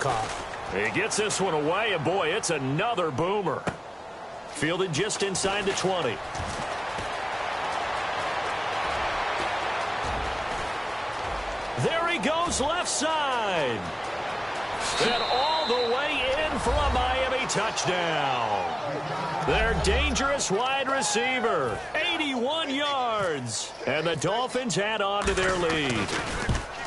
caught. He gets this one away, and boy, it's another boomer. Fielded just inside the 20. There he goes left side. And all the way in for a Miami touchdown. Their dangerous wide receiver, 81 yards. And the Dolphins add on to their lead.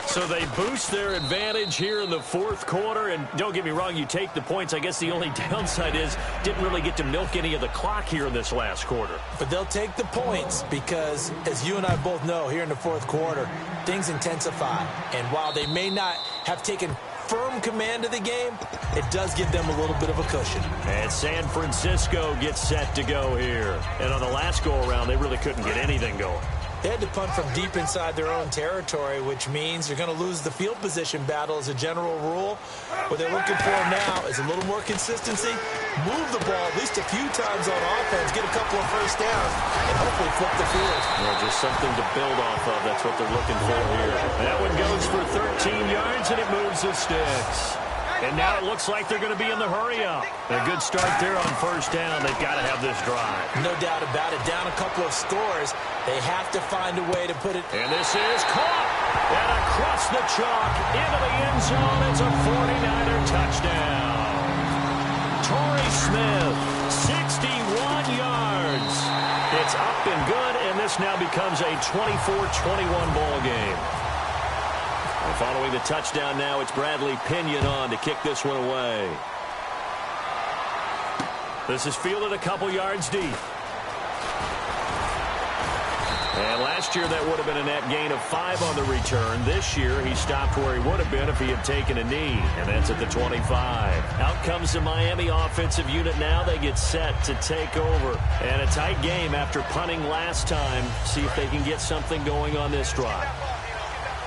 So they boost their advantage here in the fourth quarter. And don't get me wrong, you take the points. I guess the only downside is didn't really get to milk any of the clock here in this last quarter. But they'll take the points because, as you and I both know, here in the fourth quarter, things intensify. And while they may not have taken firm command of the game, it does give them a little bit of a cushion. And San Francisco gets set to go here. And on the last go-around, they really couldn't get anything going. They had to punt from deep inside their own territory, which means you're going to lose the field position battle as a general rule. What they're looking for now is a little more consistency, move the ball at least a few times on offense, get a couple of first downs, and hopefully flip the field. Well, just something to build off of. That's what they're looking for here. That one goes for 13 yards, and it moves the sticks. And now it looks like they're going to be in the hurry-up. A good start there on first down. They've got to have this drive. No doubt about it. Down a couple of scores. They have to find a way to put it. And this is caught. And across the chalk into the end zone. It's a 49er touchdown. Torrey Smith, 61 yards. It's up and good, and this now becomes a 24-21 ball game. And following the touchdown now, it's Bradley Pinion on to kick this one away. This is fielded a couple yards deep. And last year, that would have been a net gain of 5 on the return. This year, he stopped where he would have been if he had taken a knee, and that's at the 25. Out comes the Miami offensive unit now. They get set to take over. And a tight game after punting last time. See if they can get something going on this drive.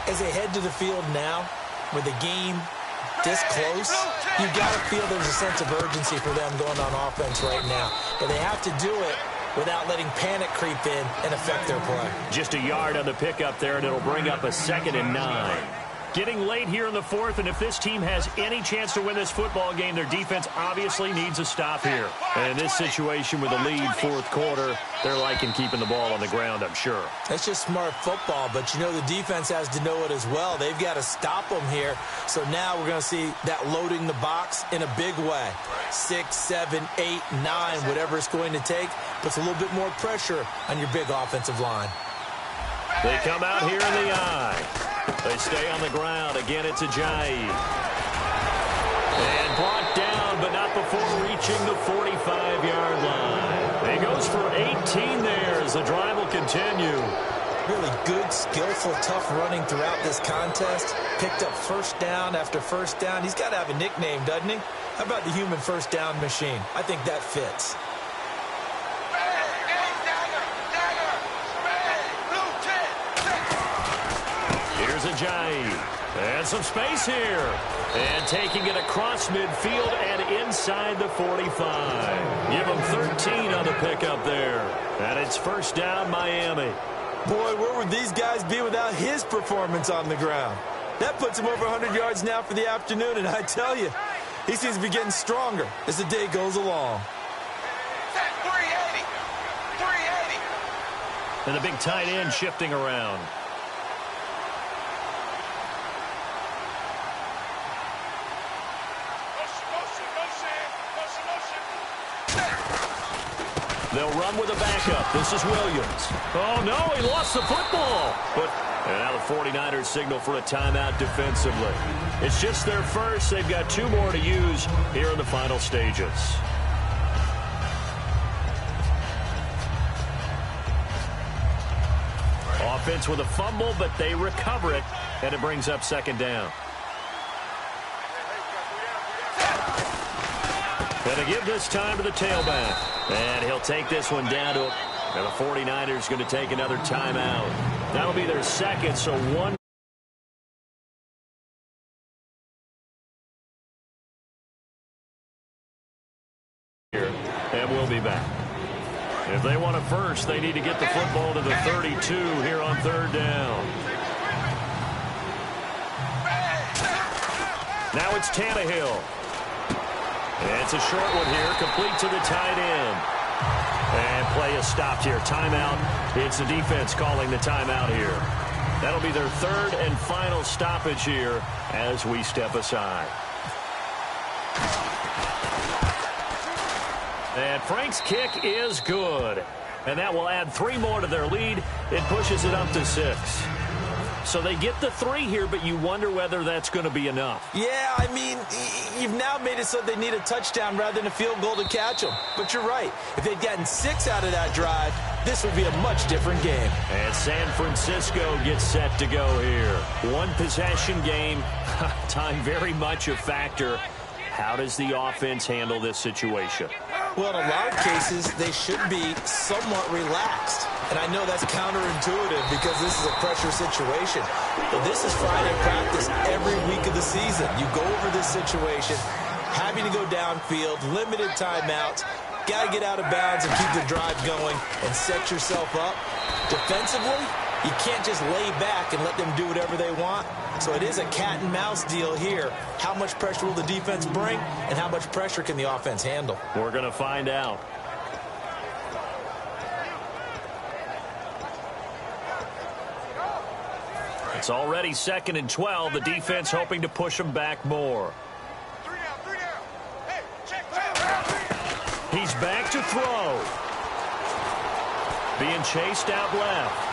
As they head to the field now, with the game this close, you got to feel there's a sense of urgency for them going on offense right now. But they have to do it without letting panic creep in and affect their play. Just a yard on the pickup there, and it'll bring up a 2nd and 9. Getting late here in the fourth, and if this team has any chance to win this football game, their defense obviously needs a stop here. And in this situation with the lead fourth quarter, they're liking keeping the ball on the ground, I'm sure. That's just smart football, but you know the defense has to know it as well. They've got to stop them here. So now we're going to see that loading the box in a big way. 6, 7, 8, 9, whatever it's going to take, puts a little bit more pressure on your big offensive line. They come out here in the eye. They stay on the ground. Again, it's Ajayi. And brought down, but not before reaching the 45-yard line. He goes for 18 there as the drive will continue. Really good, skillful, tough running throughout this contest. Picked up first down after first down. He's got to have a nickname, doesn't he? How about the human first down machine? I think that fits. Here's Ajayi. And some space here. And taking it across midfield and inside the 45. Give them 13 on the pickup there. And it's first down, Miami. Boy, where would these guys be without his performance on the ground? That puts him over 100 yards now for the afternoon, and I tell you, he seems to be getting stronger as the day goes along. 380. And the big tight end shifting around. They'll run with a backup. This is Williams. Oh, no, he lost the football. And now the 49ers signal for a timeout defensively. It's just their first. They've got 2 more to use here in the final stages. Offense with a fumble, but they recover it, and it brings up 2nd down. And to give this time to the tailback. And he'll take this one down to him. And the 49ers going to take another timeout. That'll be their second, so 1. Here, and we'll be back. If they want it first, they need to get the football to the 32 here on 3rd down. Now it's Tannehill. And it's a short one here, complete to the tight end. And play is stopped here. Timeout. It's the defense calling the timeout here. That'll be their third and final stoppage here as we step aside. And Frank's kick is good. And that will add 3 more to their lead. It pushes it up to 6. So they get the 3 here, but you wonder whether that's going to be enough. Yeah, I mean, you've now made it so they need a touchdown rather than a field goal to catch them. But you're right. If they'd gotten 6 out of that drive, this would be a much different game. And San Francisco gets set to go here. 1 possession game. Time very much a factor. How does the offense handle this situation? Well, in a lot of cases, they should be somewhat relaxed. And I know that's counterintuitive because this is a pressure situation. But this is Friday practice every week of the season. You go over this situation, having to go downfield, limited timeouts, got to get out of bounds and keep the drive going and set yourself up. Defensively, you can't just lay back and let them do whatever they want. So it is a cat and mouse deal here. How much pressure will the defense bring and how much pressure can the offense handle? We're going to find out. It's already 2nd and 12. The defense hoping to push them back more. 3 down. Hey, check. He's back to throw. Being chased out left.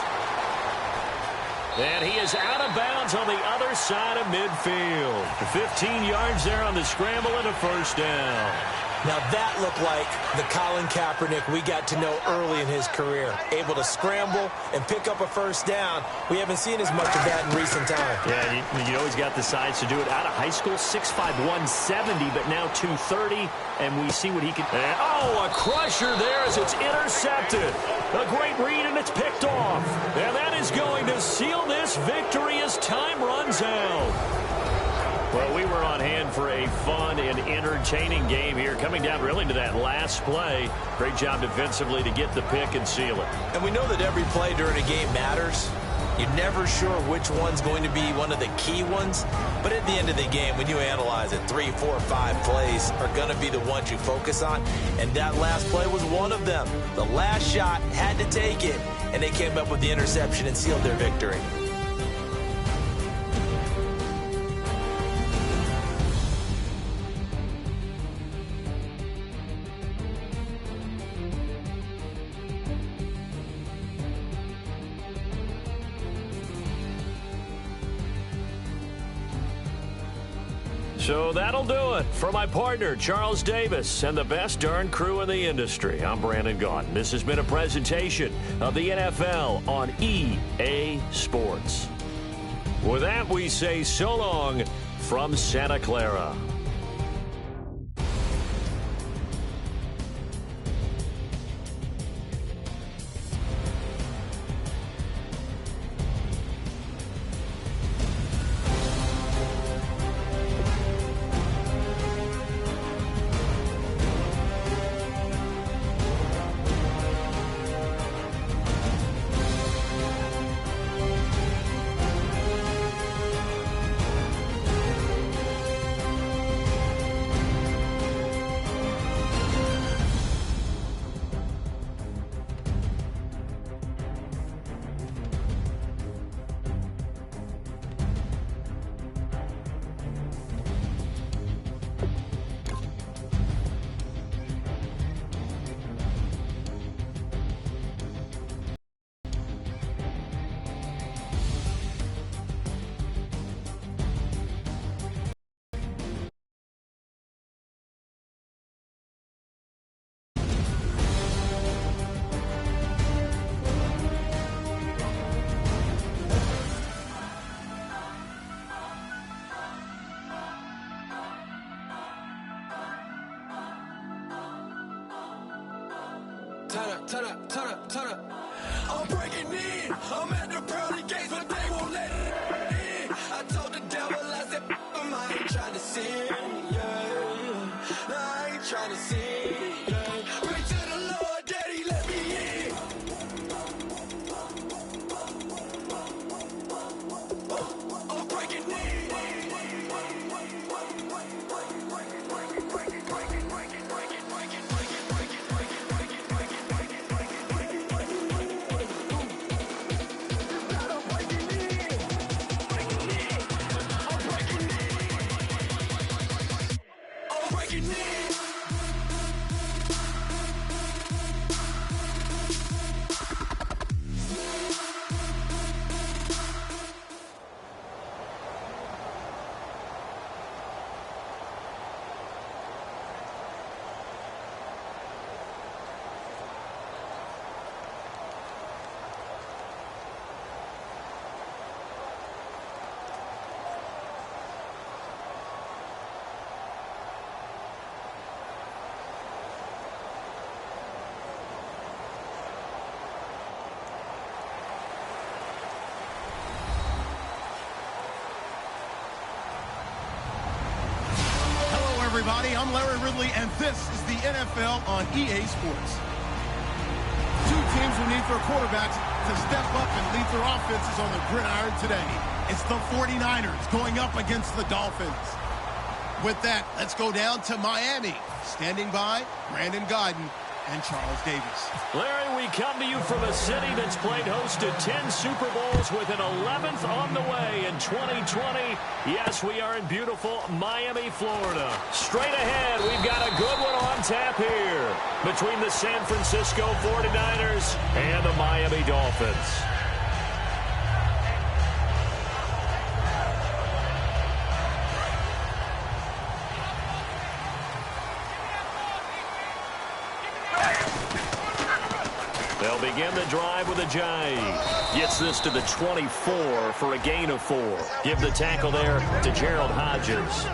And he is out of bounds on the other side of midfield. 15 yards there on the scramble and a first down. Now that looked like the Colin Kaepernick we got to know early in his career. Able to scramble and pick up a first down. We haven't seen as much of that in recent time. Yeah, you know he's got the size to do it. Out of high school, 6'5", 170, but now 230. And we see what he can... Oh, a crusher there as it's intercepted. A great read, and it's picked off. And that is going to seal this victory as time runs out. Well, we were on hand for a fun and entertaining game here, coming down really to that last play. Great job defensively to get the pick and seal it. And we know that every play during a game matters. You're never sure which one's going to be one of the key ones. But at the end of the game, when you analyze it, 3, 4, 5 plays are going to be the ones you focus on. And that last play was one of them. The last shot had to take it, and they came up with the interception and sealed their victory. So that'll do it for my partner, Charles Davis, and the best darn crew in the industry. I'm Brandon Gaudin. This has been a presentation of the NFL on EA Sports. With that, we say so long from Santa Clara. Turn up. I'm breaking in. I'm at the pearly gates, but they won't let it in. I told the devil, I said, I ain't trying to sin, yeah. No, I ain't trying to sin, yeah. Pray to the Lord, Daddy, let me in. I'm breaking in. breaking in. Everybody, I'm Larry Ridley, and this is the NFL on EA Sports. Two teams will need their quarterbacks to step up and lead their offenses on the gridiron today. It's the 49ers going up against the Dolphins. With that, let's go down to Miami. Standing by, Brandon Gaudin and Charles Davis. Larry, we come to you from a city that's played host to 10 Super Bowls with an 11th on the way in 2020. Yes, we are in beautiful Miami, Florida. Straight ahead, we've got a good one on tap here between the San Francisco 49ers and the Miami Dolphins. They'll begin the drive with Ajayi. Gets this to the 24 for a gain of 4. Give the tackle there to Gerald Hodges.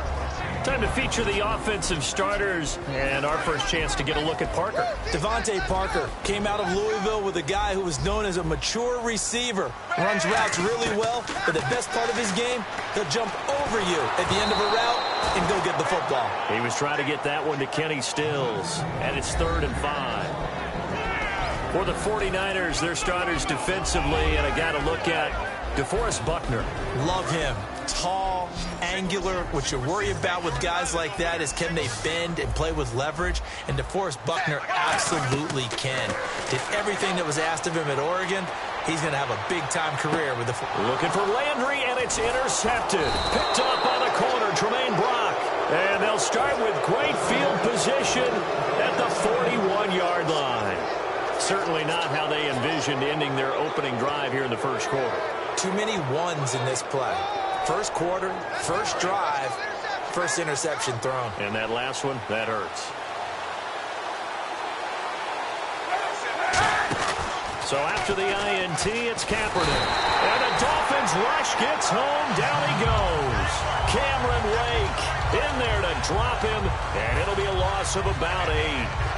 Time to feature the offensive starters and our first chance to get a look at Parker. Devontae Parker came out of Louisville with a guy who was known as a mature receiver. Runs routes really well, but the best part of his game, he'll jump over you at the end of a route and go get the football. He was trying to get that one to Kenny Stills, and it's 3rd and 5. For the 49ers, their starters defensively, and I got to look at DeForest Buckner. Love him. Tall, angular. What you worry about with guys like that is can they bend and play with leverage? And DeForest Buckner absolutely can. Did everything that was asked of him at Oregon. He's going to have a big-time career with the... Looking for Landry, and it's intercepted. Picked up by the corner, Tremaine Brock. And they'll start with great field position at the 41-yard line. Certainly not how they envisioned ending their opening drive here in the first quarter. Too many ones in this play. First quarter, first drive, first interception thrown. And that last one, that hurts. So after the INT, it's Kaepernick. And the Dolphins rush gets home. Down he goes. Cameron Wake in there to drop him. And it'll be a loss of about 8.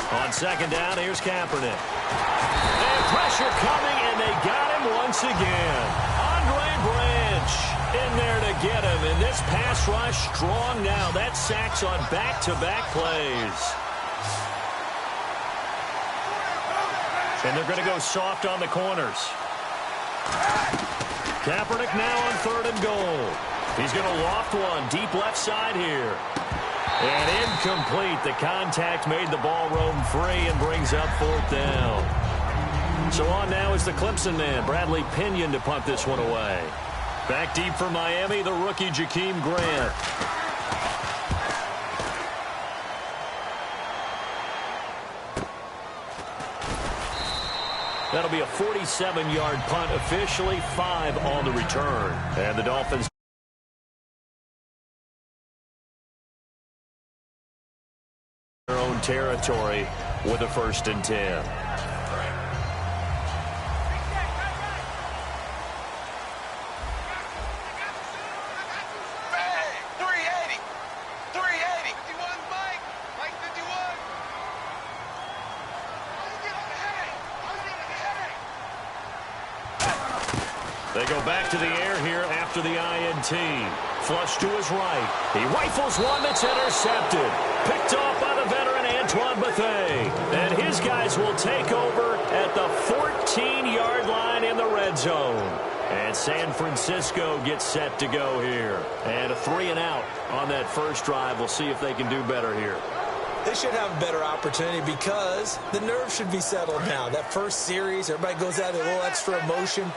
On second down, here's Kaepernick. And pressure coming, and they got him once again. Andre Branch in there to get him. And this pass rush strong now. That's sacks on back-to-back plays. And they're going to go soft on the corners. Kaepernick now on 3rd and goal. He's going to loft one deep left side here. And incomplete. The contact made the ball roam free and brings up 4th down. So on now is the Clemson man, Bradley Pinion, to punt this one away. Back deep for Miami, the rookie Jakeem Grant. That'll be a 47-yard punt, officially 5 on the return. And the Dolphins their own territory with a 1st and 10. They go back to the air here after the INT. Flush to his right. He rifles one that's intercepted. Picked off by the veteran Antoine Bethea. And his guys will take over at the 14-yard line in the red zone. And San Francisco gets set to go here. And a 3-and-out on that first drive. We'll see if they can do better here. They should have a better opportunity because the nerves should be settled now. That first series, everybody goes out with a little extra emotion.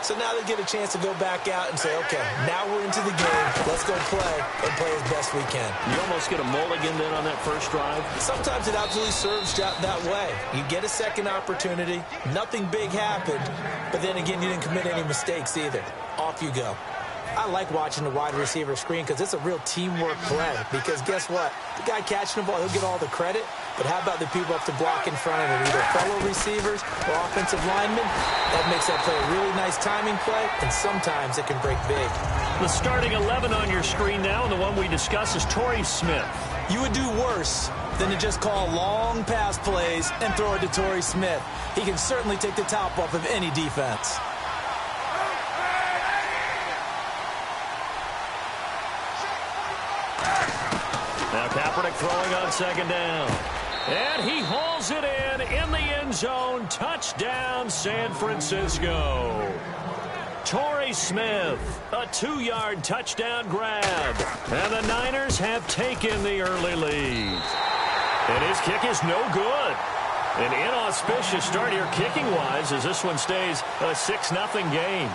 So now they get a chance to go back out and say, okay, now we're into the game. Let's go play and play as best we can. You almost get a mulligan then on that first drive. Sometimes it absolutely serves that way. You get a second opportunity. Nothing big happened. But then again, you didn't commit any mistakes either. Off you go. I like watching the wide receiver screen because it's a real teamwork play. Because guess what? The guy catching the ball, he'll get all the credit. But how about the people up to block in front of him, either fellow receivers or offensive linemen? That makes that play a really nice timing play, and sometimes it can break big. The starting 11 on your screen now, and the one we discuss is Torrey Smith. You would do worse than to just call long pass plays and throw it to Torrey Smith. He can certainly take the top off of any defense. Now Kaepernick throwing on second down. And he hauls it in the end zone. Touchdown, San Francisco. Torrey Smith, a 2-yard touchdown grab. And the Niners have taken the early lead. And his kick is no good. An inauspicious start here kicking-wise as this one stays a 6-0 game.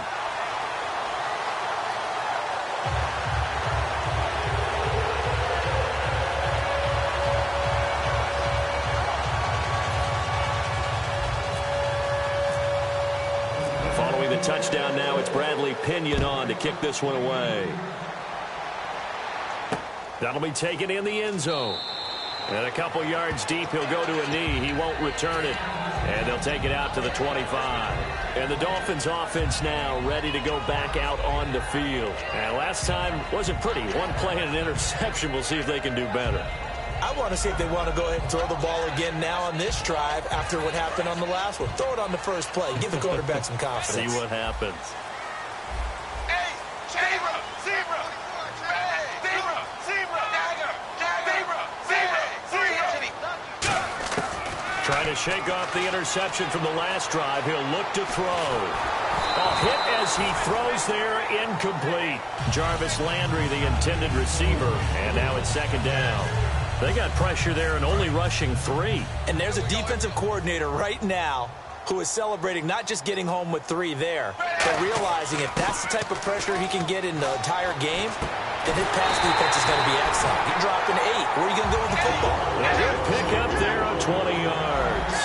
Touchdown now. It's Bradley Pinion on to kick this one away. That'll be taken in the end zone. And a couple yards deep, he'll go to a knee. He won't return it. And they'll take it out to the 25. And the Dolphins offense now ready to go back out on the field. And last time wasn't pretty. One play and an interception. We'll see if they can do better. I want to see if they want to go ahead and throw the ball again now on this drive after what happened on the last one. Throw it on the first play. Give the quarterback some confidence. See what happens. Hey, zebra, zebra, zebra, zebra, dagger, zebra, zebra. Trying to shake off the interception from the last drive. He'll look to throw. A hit as he throws there, incomplete. Jarvis Landry, the intended receiver, and now it's second down. They got pressure there and only rushing 3. And there's a defensive coordinator right now who is celebrating not just getting home with 3 there, but realizing if that's the type of pressure he can get in the entire game, then his pass defense is going to be excellent. You're dropping 8. Where are you going to go with the football? A good pick up there of 20 yards.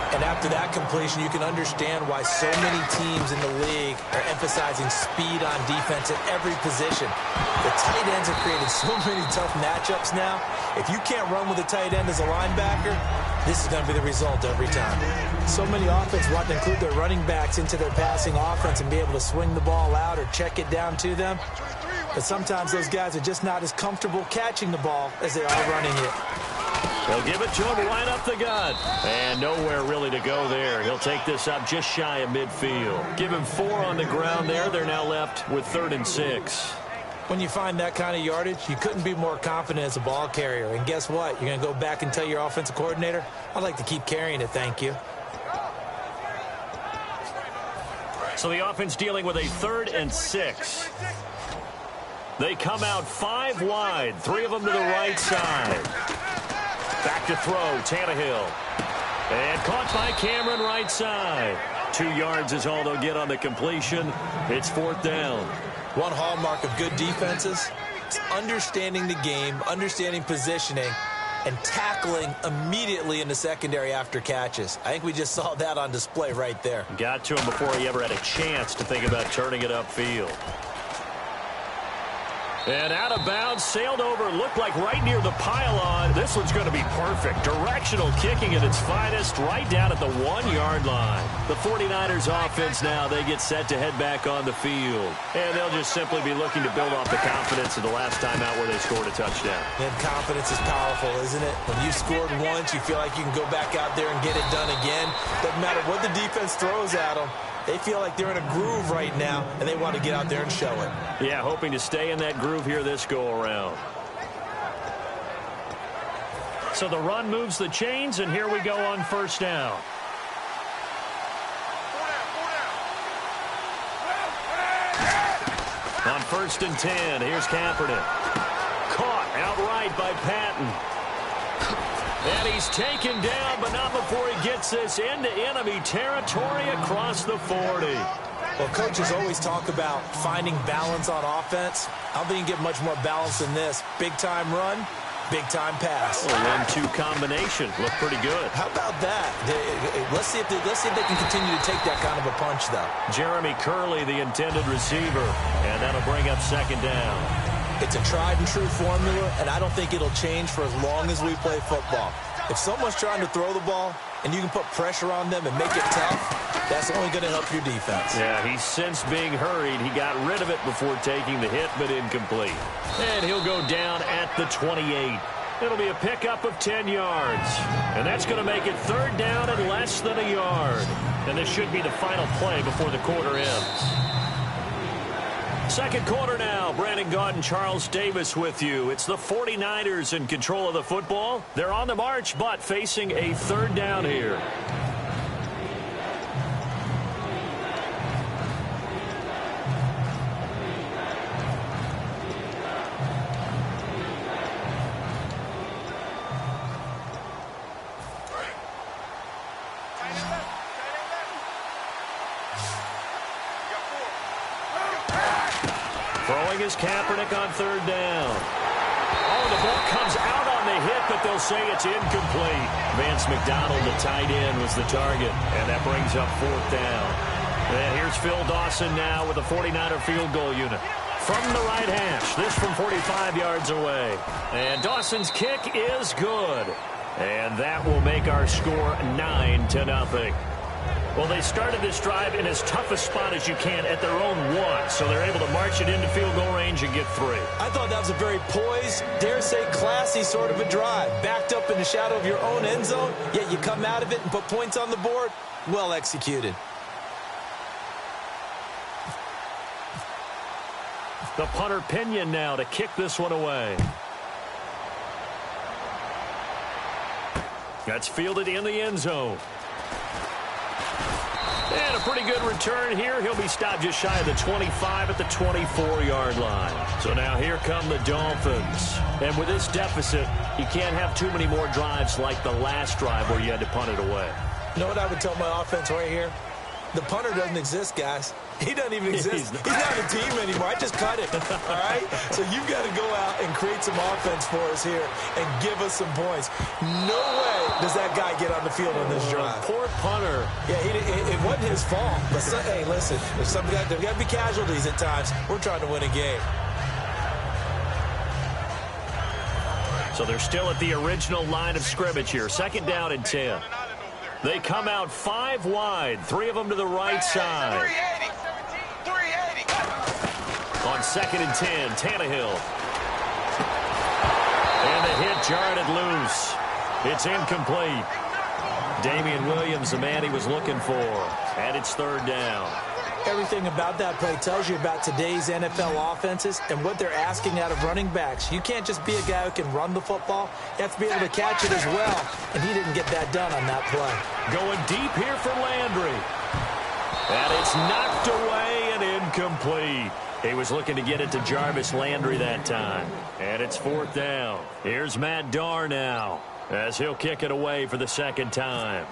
And after that completion, you can understand why so many teams in the league are emphasizing speed on defense at every position. The tight ends have created so many tough matchups now. If you can't run with a tight end as a linebacker, this is going to be the result every time. So many offenses want to include their running backs into their passing offense and be able to swing the ball out or check it down to them. But sometimes those guys are just not as comfortable catching the ball as they are running it. They'll give it to him right up the gut. And nowhere really to go there. He'll take this up just shy of midfield. Give him 4 on the ground there. They're now left with 3rd and 6. When you find that kind of yardage, you couldn't be more confident as a ball carrier. And guess what? You're going to go back and tell your offensive coordinator, I'd like to keep carrying it, thank you. So the offense dealing with a 3rd and 6. They come out 5 wide. 3 of them to the right side. Back to throw, Tannehill. And caught by Cameron right side. 2 yards is all they'll get on the completion. It's 4th down. One hallmark of good defenses is understanding the game, understanding positioning, and tackling immediately in the secondary after catches. I think we just saw that on display right there. Got to him before he ever had a chance to think about turning it upfield. And out of bounds, sailed over, looked like right near the pylon. This one's going to be perfect. Directional kicking at its finest, right down at the 1-yard line. The 49ers offense now, they get set to head back on the field. And they'll just simply be looking to build off the confidence of the last time out where they scored a touchdown. And confidence is powerful, isn't it? When you scored once, you feel like you can go back out there and get it done again. Doesn't matter what the defense throws at them. They feel like they're in a groove right now, and they want to get out there and show it. Yeah, hoping to stay in that groove here this go-around. So the run moves the chains, and here we go on 1st down. On 1st and 10, here's Kaepernick. Caught outright by Patton. And he's taken down, but not before he gets this into enemy territory across the 40. Well, coaches always talk about finding balance on offense. I don't think you get much more balance than this. Big-time run, big-time pass. A 1-2 combination. Looked pretty good. How about that? Let's see if they can continue to take that kind of a punch, though. Jeremy Curley, the intended receiver, and that'll bring up second down. It's a tried-and-true formula, and I don't think it'll change for as long as we play football. If someone's trying to throw the ball and you can put pressure on them and make it tough, that's only going to help your defense. Yeah, he's since being hurried. He got rid of it before taking the hit, but incomplete. And he'll go down at the 28. It'll be a pickup of 10 yards. And that's going to make it third down and less than a yard. And this should be the final play before the quarter ends. Second quarter now. Brandon Gaudin and Charles Davis with you. It's the 49ers in control of the football. They're on the march, but facing a third down here. Throwing is Kaepernick on third down. Oh, the ball comes out on the hit, but they'll say it's incomplete. Vance McDonald, the tight end, was the target, and that brings up fourth down. And here's Phil Dawson now with the 49er field goal unit. From the right hash, this from 45 yards away. And Dawson's kick is good. And that will make our score 9-0. Well, they started this drive in as tough a spot as you can at their own 1, so they're able to march it into field goal range and get 3. I thought that was a very poised, dare say classy sort of a drive. Backed up in the shadow of your own end zone, yet you come out of it and put points on the board. Well executed. The punter Pinion now to kick this one away. That's fielded in the end zone. And a pretty good return here. He'll be stopped just shy of the 25 at the 24-yard line. So now here come the Dolphins. And with this deficit, you can't have too many more drives like the last drive where you had to punt it away. You know what I would tell my offense right here? The punter doesn't exist, guys. He doesn't even exist. He's not a team anymore. I just cut it, all right? So you've got to go out and create some offense for us here and give us some points. No way does that guy get on the field on this drive. Poor punter. Yeah, it wasn't his fault. But hey, listen, there's got to be casualties at times. We're trying to win a game. So they're still at the original line of scrimmage here. Second down and 10. They come out 5 wide, 3 of them to the right side. 380. On second and 10, Tannehill. And the hit jarred it loose. It's incomplete. Damian Williams, the man he was looking for. And it's third down. Everything about that play tells you about today's NFL offenses and what they're asking out of running backs. You can't just be a guy who can run the football. You have to be able to catch it as well, and he didn't get that done on that play. Going deep here for Landry. And it's knocked away and incomplete. He was looking to get it to Jarvis Landry that time. And it's fourth down. Here's Matt Darr now as he'll kick it away for the second time.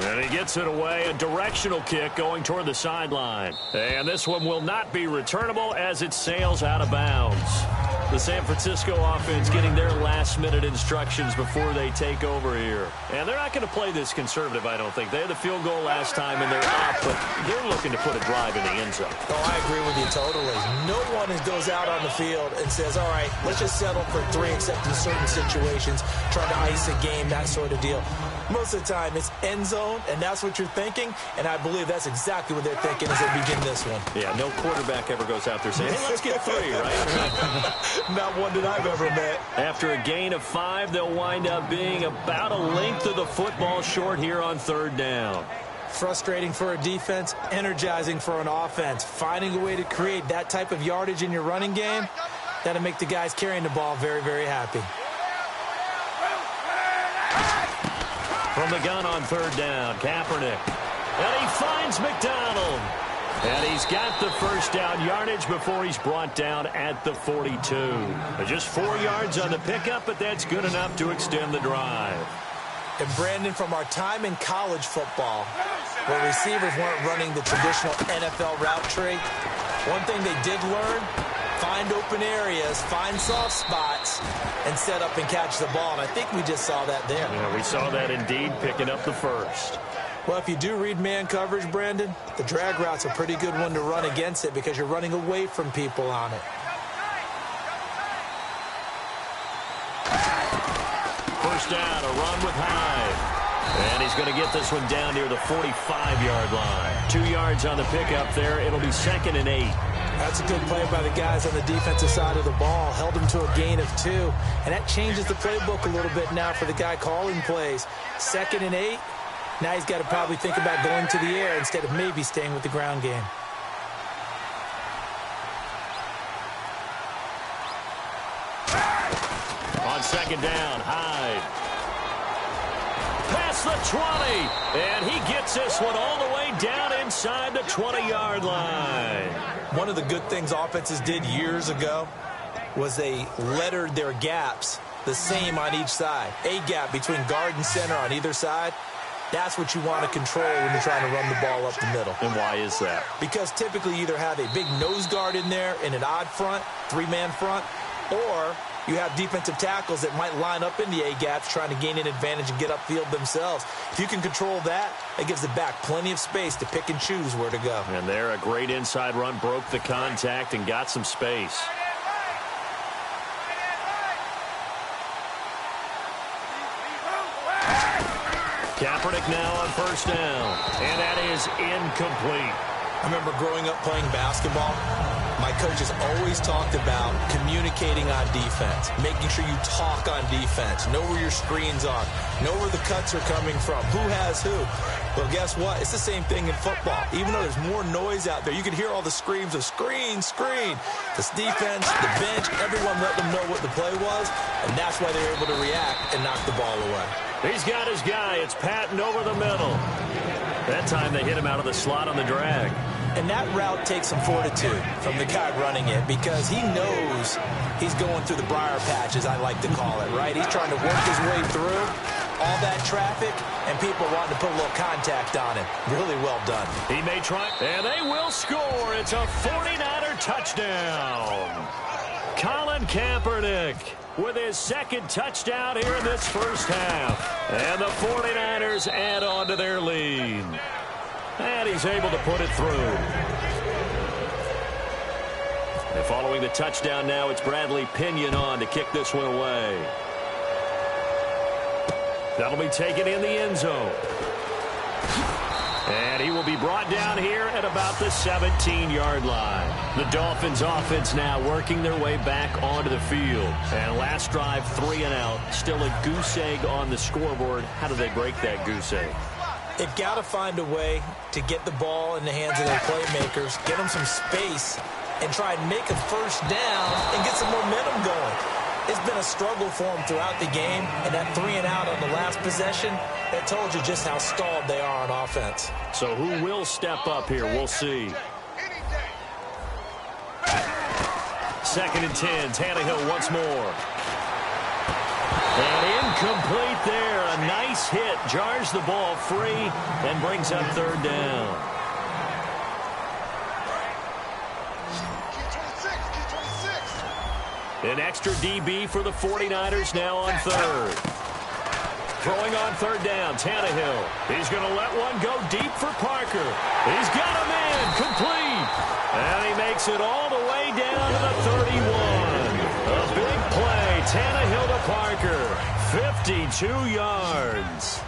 And he gets it away, a directional kick going toward the sideline. And this one will not be returnable as it sails out of bounds. The San Francisco offense getting their last-minute instructions before they take over here. And they're not going to play this conservative, I don't think. They had the field goal last time, and they're up, but they're looking to put a drive in the end zone. Oh, I agree with you totally. No one goes out on the field and says, all right, let's just settle for 3 except in certain situations, trying to ice a game, that sort of deal. Most of the time, it's end zone, and that's what you're thinking, and I believe that's exactly what they're thinking as they begin this one. Yeah, no quarterback ever goes out there saying, hey, let's get 3, right? Not one that I've ever met. After a gain of 5, they'll wind up being about a length of the football short here on third down. Frustrating for a defense, energizing for an offense. Finding a way to create that type of yardage in your running game, that'll make the guys carrying the ball very, very happy. From the gun on third down, Kaepernick. And he finds McDonald. And he's got the first down yardage before he's brought down at the 42. Just 4 yards on the pickup, but that's good enough to extend the drive. And Brandon, from our time in college football, where receivers weren't running the traditional NFL route tree, one thing they did learn, find open areas, find soft spots, and set up and catch the ball. And I think we just saw that there. Yeah, we saw that indeed, picking up the first. Well, if you do read man coverage, Brandon, the drag route's a pretty good one to run against it because you're running away from people on it. First down, a run with Hyde. And he's going to get this one down near the 45-yard line. 2 yards on the pickup there. It'll be 2nd and 8. That's a good play by the guys on the defensive side of the ball. Held him to a gain of 2. And that changes the playbook a little bit now for the guy calling plays. 2nd and 8. Now he's got to probably think about going to the air instead of maybe staying with the ground game. On 2nd down, Hyde. Past the 20. And he gets this one all the way down inside the 20-yard line. One of the good things offenses did years ago was they lettered their gaps the same on each side. A gap between guard and center on either side. That's what you want to control when you're trying to run the ball up the middle. And why is that? Because typically you either have a big nose guard in there in an odd front, 3-man front, or you have defensive tackles that might line up in the A-gaps trying to gain an advantage and get upfield themselves. If you can control that, it gives the back plenty of space to pick and choose where to go. And there, a great inside run, broke the contact and got some space. Kaepernick now on first down, and that is incomplete. I remember growing up playing basketball. My coaches always talked about communicating on defense, making sure you talk on defense, know where your screens are, know where the cuts are coming from, who has who. Well, guess what? It's the same thing in football. Even though there's more noise out there, you can hear all the screams of screen, screen. This defense, the bench, everyone let them know what the play was, and that's why they were able to react and knock the ball away. He's got his guy. It's Patton over the middle. That time they hit him out of the slot on the drag. And that route takes some fortitude from the guy running it because he knows he's going through the briar patch, as I like to call it, right? He's trying to work his way through all that traffic and people wanting to put a little contact on him. Really well done. He may try, and they will score. It's a 49er touchdown. Colin Kaepernick with his 2nd touchdown here in this first half. And the 49ers add on to their lead. And he's able to put it through. And following the touchdown now, it's Bradley Pinion on to kick this one away. That'll be taken in the end zone. And he will be brought down here at about the 17-yard line. The Dolphins offense now working their way back onto the field. And last drive, 3 and out. Still a goose egg on the scoreboard. How do they break that goose egg? They've got to find a way to get the ball in the hands of their playmakers, get them some space, and try and make a first down and get some momentum going. It's been a struggle for them throughout the game, and that 3 and out on the last possession, that told you just how stalled they are on offense. So who will step up here? We'll see. 2nd and 10. Tannehill once more. And incomplete there. A nice hit. Jars the ball free and brings up 3rd down. An extra DB for the 49ers now on 3rd. Throwing on 3rd down, Tannehill. He's going to let one go deep for Parker. He's got a man, complete. And he makes it all the way down to the 31. A big play, Tannehill to Parker. 52 yards.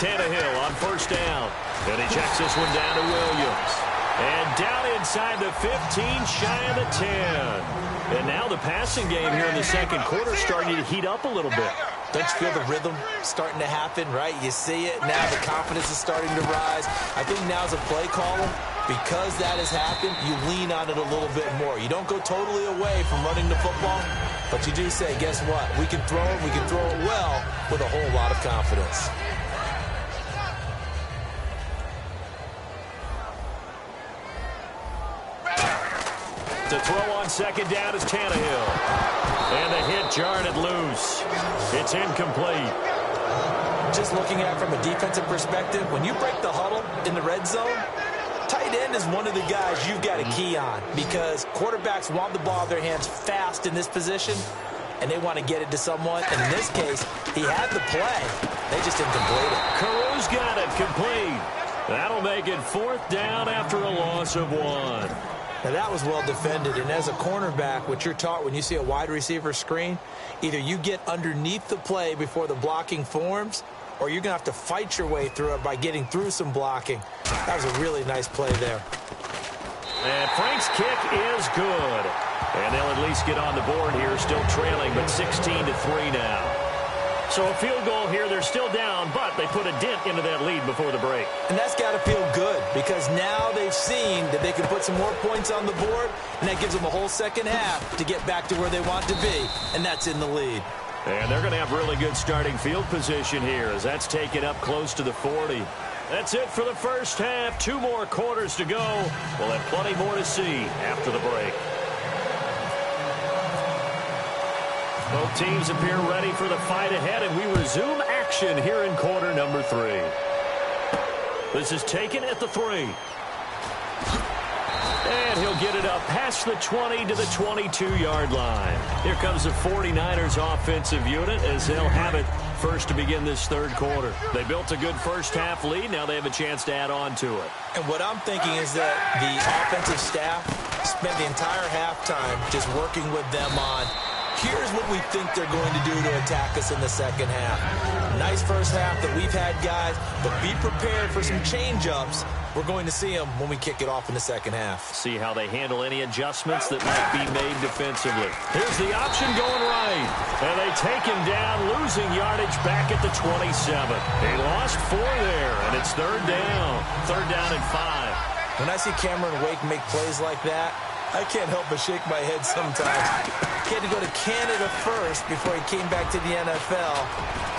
Tannehill on first down. And he checks this one down to Williams. And down inside the 15, shy of the 10. And now the passing game here in the second quarter starting to heat up a little bit. Don't you feel the rhythm starting to happen, right? You see it. Now the confidence is starting to rise. I think now's a play caller. Because that has happened, you lean on it a little bit more. You don't go totally away from running the football, but you do say, guess what? We can throw it. We can throw it well with a whole lot of confidence. To throw on second down is Tannehill. And the hit jarred it loose. It's incomplete. Just looking at it from a defensive perspective, when you break the huddle in the red zone, tight end is one of the guys you've got to key on because quarterbacks want the ball in their hands fast in this position, and they want to get it to someone. And in this case, he had the play. They just didn't complete it. Carew's got it complete. That'll make it 4th down after a loss of 1. Now, that was well defended, and as a cornerback, what you're taught when you see a wide receiver screen, either you get underneath the play before the blocking forms, or you're going to have to fight your way through it by getting through some blocking. That was a really nice play there. And Frank's kick is good. And they'll at least get on the board here, still trailing, but 16-3 now. So a field goal here, they're still down, but they put a dent into that lead before the break. And that's got to feel good because now they've seen that they can put some more points on the board, and that gives them a whole second half to get back to where they want to be, and that's in the lead. And they're going to have really good starting field position here as that's taken up close to the 40. That's it for the first half. 2 more quarters to go. We'll have plenty more to see after the break. Both teams appear ready for the fight ahead, and we resume action here in quarter number 3. This is taken at the 3. And he'll get it up past the 20 to the 22-yard line. Here comes the 49ers offensive unit as they'll have it first to begin this 3rd quarter. They built a good first half lead. Now they have a chance to add on to it. And what I'm thinking is that the offensive staff spent the entire halftime just working with them on here's what we think they're going to do to attack us in the second half. Nice first half that we've had, guys, but be prepared for some change-ups. We're going to see them when we kick it off in the second half. See how they handle any adjustments that might be made defensively. Here's the option going right. And they take him down, losing yardage back at the 27. They lost 4 there, and it's 3rd down. 3rd down and 5. When I see Cameron Wake make plays like that, I can't help but shake my head sometimes. He had to go to Canada first before he came back to the NFL,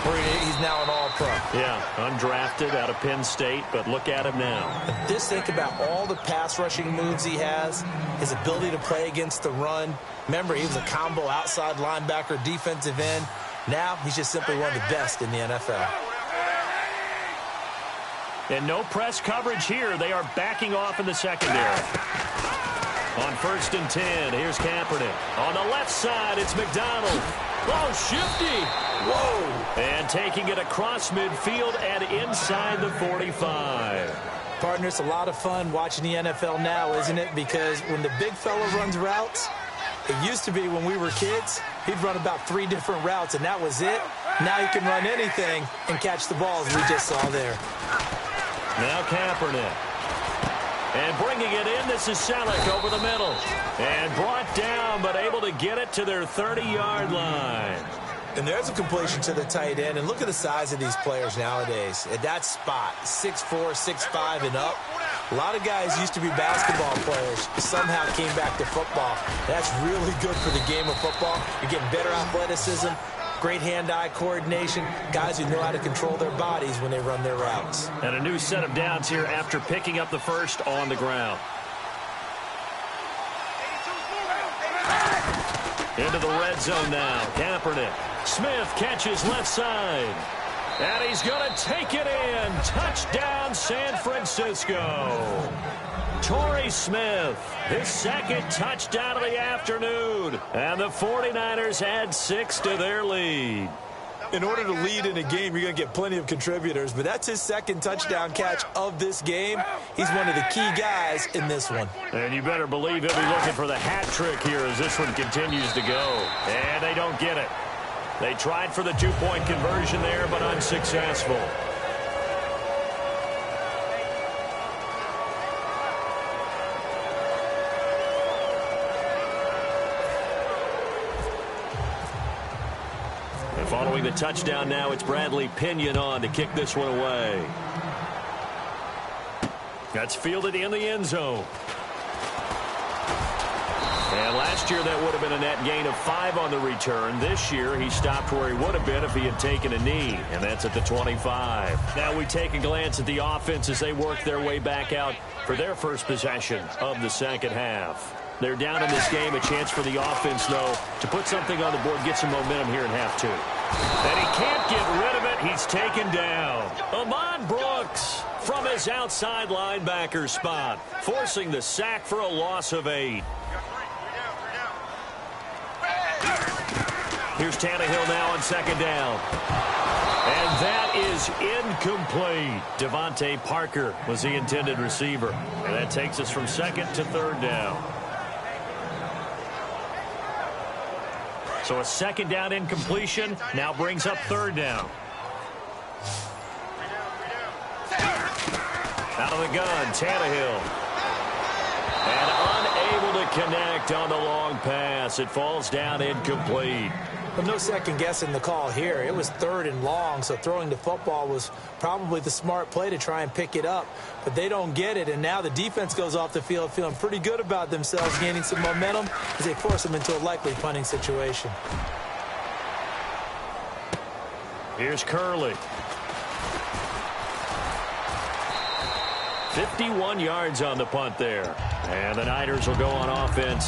where he's now an all-pro. Yeah, undrafted out of Penn State, but look at him now. But just think about all the pass-rushing moves he has, his ability to play against the run. Remember, he was a combo outside linebacker, defensive end. Now he's just simply one of the best in the NFL. And no press coverage here. They are backing off in the secondary. On 1st and 10, here's Kaepernick. On the left side, it's McDonald. Oh, shifty. Whoa. And taking it across midfield and inside the 45. Partner, it's a lot of fun watching the NFL now, isn't it? Because when the big fella runs routes, it used to be when we were kids, he'd run about 3 different routes, and that was it. Now he can run anything and catch the balls we just saw there. Now Kaepernick. And bringing it in, this is Selleck over the middle. And brought down, but able to get it to their 30-yard line. And there's a completion to the tight end. And look at the size of these players nowadays. At that spot, 6'4", 6'5", and up. A lot of guys used to be basketball players, somehow came back to football. That's really good for the game of football. You're getting better athleticism, great hand-eye coordination, guys who know how to control their bodies when they run their routes. And a new set of downs here after picking up the first on the ground. Into the red zone now. Kaepernick. Smith catches left side. And he's going to take it in. Touchdown, San Francisco. Torrey Smith, his 2nd touchdown of the afternoon. And the 49ers add 6 to their lead. In order to lead in a game, you're going to get plenty of contributors, but that's his 2nd touchdown catch of this game. He's one of the key guys in this one. And you better believe he'll be looking for the hat trick here as this one continues to go. And they don't get it. They tried for the 2-point conversion there, but unsuccessful. And following the touchdown now, it's Bradley Pinion on to kick this one away. That's fielded in the end zone. And last year that would have been a net gain of 5 on the return. This year he stopped where he would have been if he had taken a knee, and that's at the 25. Now we take a glance at the offense as they work their way back out for their first possession of the second half. They're down in this game. A chance for the offense, though, to put something on the board, get some momentum here in half two. And he can't get rid of it. He's taken down. Ahman Brooks from his outside linebacker spot, forcing the sack for a loss of 8. Here's Tannehill now on second down. And that is incomplete. Devontae Parker was the intended receiver. And that takes us from second to third down. So a second down incompletion now brings up third down. Out of the gun, Tannehill. And unable to connect on the long pass. It falls down incomplete. But no second guessing the call here. It was third and long, so throwing the football was probably the smart play to try and pick it up. But they don't get it, and now the defense goes off the field feeling pretty good about themselves, gaining some momentum as they force them into a likely punting situation. Here's Curley. 51 yards on the punt there. And the Niners will go on offense.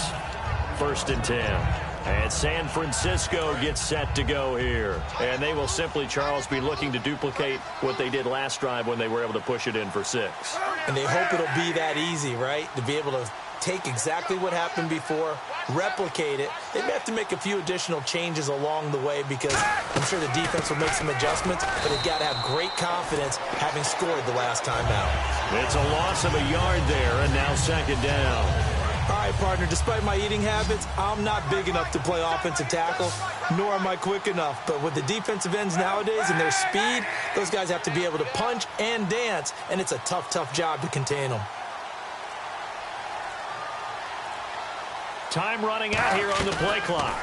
1st and 10. And San Francisco gets set to go here. And they will simply, Charles, be looking to duplicate what they did last drive when they were able to push it in for 6. And they hope it'll be that easy, right? To be able to take exactly what happened before, replicate it. They may have to make a few additional changes along the way because I'm sure the defense will make some adjustments, but they've got to have great confidence having scored the last time out. It's a loss of a yard there, and now second down. All right, partner, despite my eating habits, I'm not big enough to play offensive tackle, nor am I quick enough. But with the defensive ends nowadays and their speed, those guys have to be able to punch and dance, and it's a tough, tough job to contain them. Time running out here on the play clock.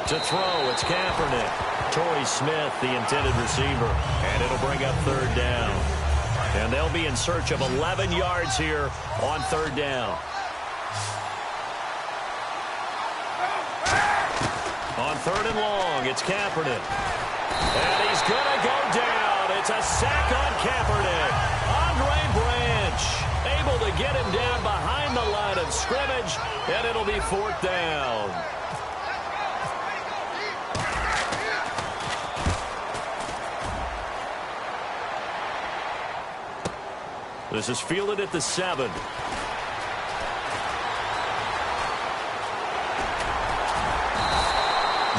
To throw, it's Kaepernick. Torrey Smith, the intended receiver, and it'll bring up third down. And they'll be in search of 11 yards here on third down. On third and long, it's Kaepernick. And he's going to go down. It's a sack on Kaepernick. Andre Branch able to get him down behind the line of scrimmage, and it'll be 4th down. This is fielded at the 7.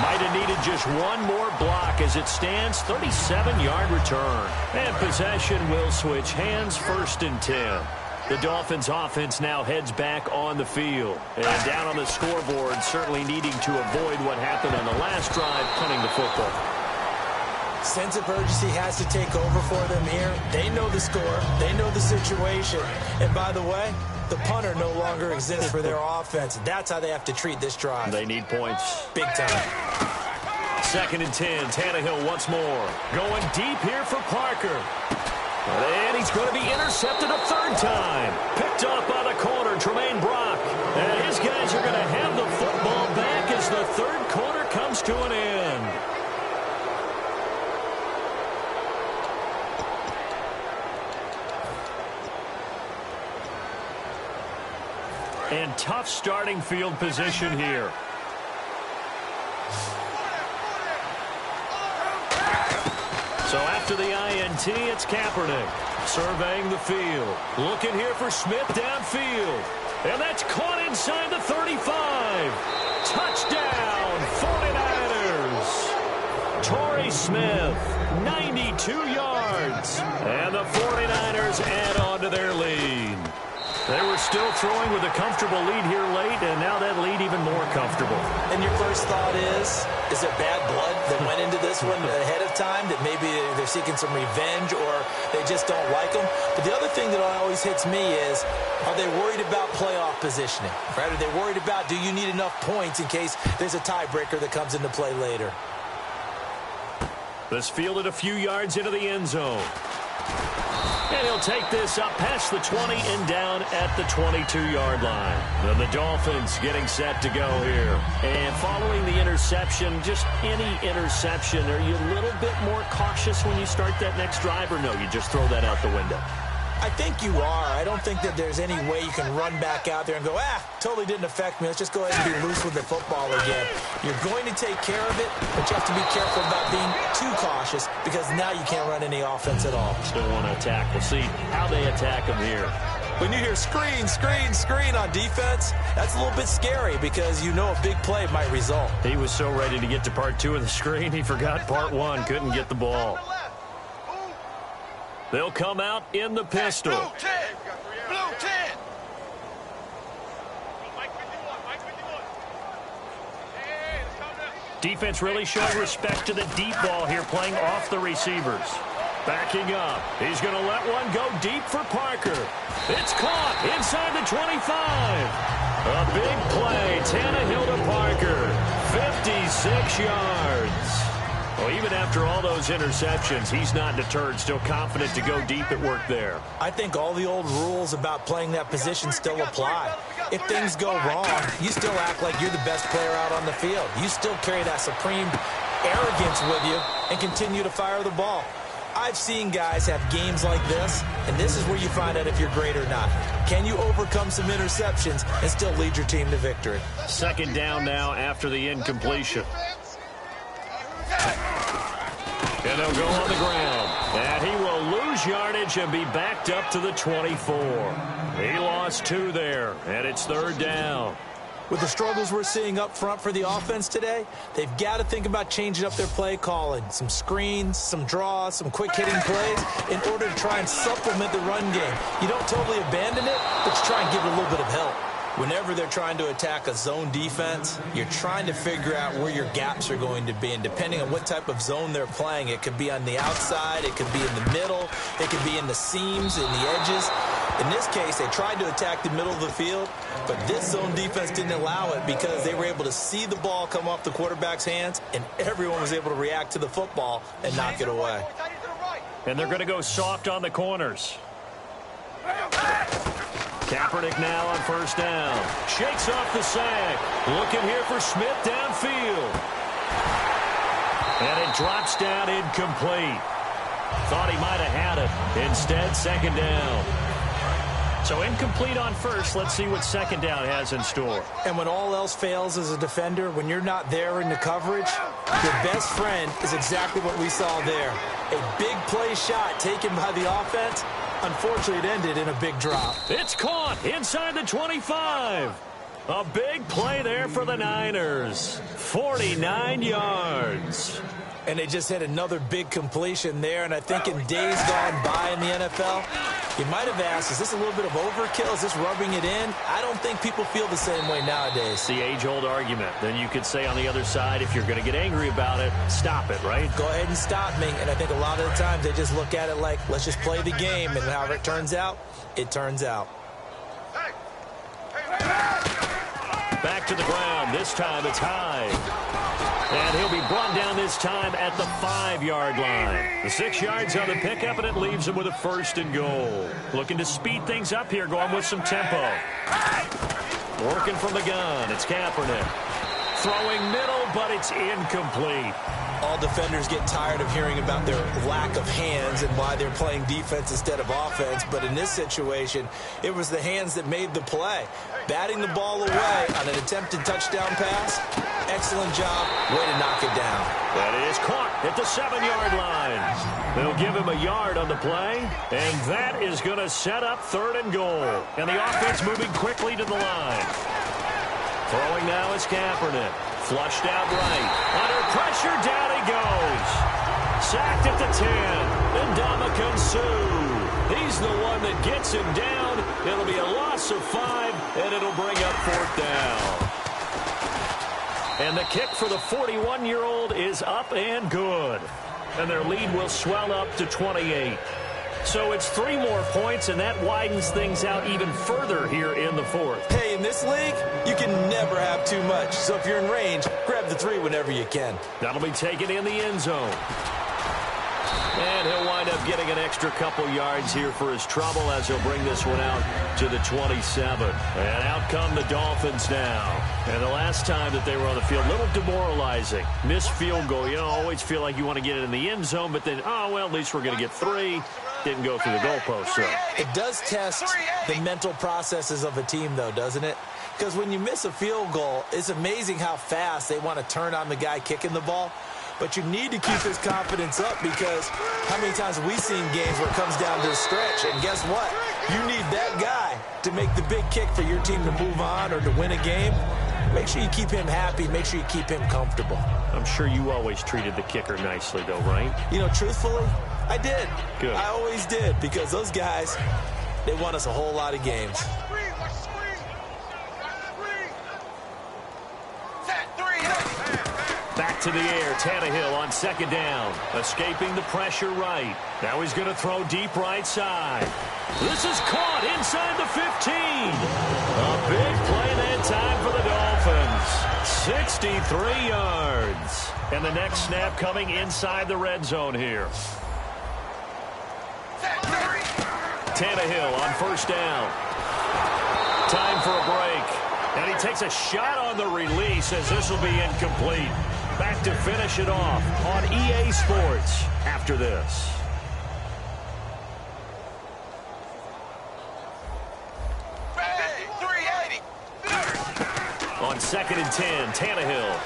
Might have needed just one more block as it stands. 37-yard return. And possession will switch hands. 1st and 10. The Dolphins offense now heads back on the field. And down on the scoreboard, certainly needing to avoid what happened on the last drive, punting the football. Sense of urgency has to take over for them here. They know the score. They know the situation. And by the way, the punter no longer exists for their offense. That's how they have to treat this drive. They need points. Big time. 2nd and 10. Tannehill once more. Going deep here for Parker. And he's going to be intercepted a 3rd time. Picked off by the corner, Tremaine Brock. And his guys are going to have the football back as the 3rd quarter comes to an end. And tough starting field position here. So after the INT, it's Kaepernick surveying the field. Looking here for Smith downfield. And that's caught inside the 35. Touchdown, 49ers. Torrey Smith, 92 yards. And the 49ers add on to their lead. They were still throwing with a comfortable lead here late, and now that lead even more comfortable. And your first thought is there bad blood that went into this one ahead of time, that maybe they're seeking some revenge or they just don't like them? But the other thing that always hits me is, are they worried about playoff positioning? Right? Are they worried about, do you need enough points in case there's a tiebreaker that comes into play later? This fielded a few yards into the end zone. And he'll take this up past the 20 and down at the 22-yard line. And the Dolphins getting set to go here. And following the interception, just any interception, are you a little bit more cautious when you start that next drive, or no, you just throw that out the window? I think you are. I don't think that there's any way you can run back out there and go, totally didn't affect me. Let's just go ahead and be loose with the football again. You're going to take care of it, but you have to be careful about being too cautious because now you can't run any offense at all. Still want to attack. We'll see how they attack him here. When you hear screen, screen, screen on defense, that's a little bit scary because you know a big play might result. He was so ready to get to part 2 of the screen, he forgot part 1, couldn't get the ball. They'll come out in the pistol. Blue 10. Blue 10. Defense really showing respect to the deep ball here, playing off the receivers. Backing up. He's going to let one go deep for Parker. It's caught inside the 25. A big play. Tannehill to Parker. 56 yards. Well, even after all those interceptions, he's not deterred, still confident to go deep at work there. I think all the old rules about playing that position still apply. If things go wrong, you still act like you're the best player out on the field. You still carry that supreme arrogance with you and continue to fire the ball. I've seen guys have games like this, and this is where you find out if you're great or not. Can you overcome some interceptions and still lead your team to victory? Second down now after the incompletion. And they'll go on the ground. And he will lose yardage and be backed up to the 24. He lost 2 there, and it's third down. With the struggles we're seeing up front for the offense today, they've got to think about changing up their play calling. Some screens, some draws, some quick-hitting plays in order to try and supplement the run game. You don't totally abandon it, but you try and give it a little bit of help. Whenever they're trying to attack a zone defense, you're trying to figure out where your gaps are going to be. And depending on what type of zone they're playing, it could be on the outside, it could be in the middle, it could be in the seams, in the edges. In this case, they tried to attack the middle of the field, but this zone defense didn't allow it because they were able to see the ball come off the quarterback's hands, and everyone was able to react to the football and knock it away. And they're going to go soft on the corners. Kaepernick now on first down. Shakes off the sack. Looking here for Smith downfield. And it drops down incomplete. Thought he might have had it. Instead, second down. So incomplete on first. Let's see what second down has in store. And when all else fails as a defender, when you're not there in the coverage, your best friend is exactly what we saw there. A big play shot taken by the offense. Unfortunately, it ended in a big drop. It's caught inside the 25. A big play there for the Niners. 49 yards. And they just had another big completion there. And I think in days gone by in the NFL, you might have asked, is this a little bit of overkill? Is this rubbing it in? I don't think people feel the same way nowadays. It's the age-old argument. Then you could say on the other side, if you're going to get angry about it, stop it, right? Go ahead and stop me. And I think a lot of the times they just look at it like, let's just play the game. And however it turns out, it turns out. Back to the ground. This time it's high. And he'll be brought down this time at the 5-yard line. The 6 yards on the pickup, and it leaves him with a first and goal. Looking to speed things up here, going with some tempo. Working from the gun. It's Kaepernick. Throwing middle, but it's incomplete. All defenders get tired of hearing about their lack of hands and why they're playing defense instead of offense. But in this situation, it was the hands that made the play. Batting the ball away on an attempted touchdown pass. Excellent job. Way to knock it down. That is caught at the 7-yard line. They'll give him a yard on the play, and that is going to set up third and goal. And the offense moving quickly to the line. Throwing now is Kaepernick. Flushed out right. Under pressure, down he goes. Sacked at the 10. Ndamukong Suh. He's the one that gets him down. It'll be a loss of 5, and it'll bring up fourth down. And the kick for the 41-year-old is up and good. And their lead will swell up to 28. So it's 3 more points, and that widens things out even further here in the fourth. Hey, in this league, you can never have too much. So if you're in range, grab the 3 whenever you can. That'll be taken in the end zone. And he'll wind up getting an extra couple yards here for his trouble as he'll bring this one out to the 27. And out come the Dolphins now. And the last time that they were on the field, a little demoralizing. Missed field goal. You know, always feel like you want to get it in the end zone, but then, oh, well, at least we're going to get 3. Didn't go through the goalpost, though. It does test the mental processes of a team, though, doesn't it? Because when you miss a field goal, it's amazing how fast they want to turn on the guy kicking the ball. But you need to keep his confidence up, because how many times have we seen games where it comes down to a stretch? And guess what? You need that guy to make the big kick for your team to move on or to win a game. Make sure you keep him happy. Make sure you keep him comfortable. I'm sure you always treated the kicker nicely, though, right? You know, truthfully, I did. Good. I always did, because those guys, they won us a whole lot of games. Back to the air, Tannehill on second down. Escaping the pressure right. Now he's going to throw deep right side. This is caught inside the 15. A big play that time for the Dolphins. 63 yards. And the next snap coming inside the red zone here. Tannehill on first down. Time for a break. And he takes a shot on the release, as this will be incomplete. Back to finish it off on EA Sports after this. On 2nd and 10, Tannehill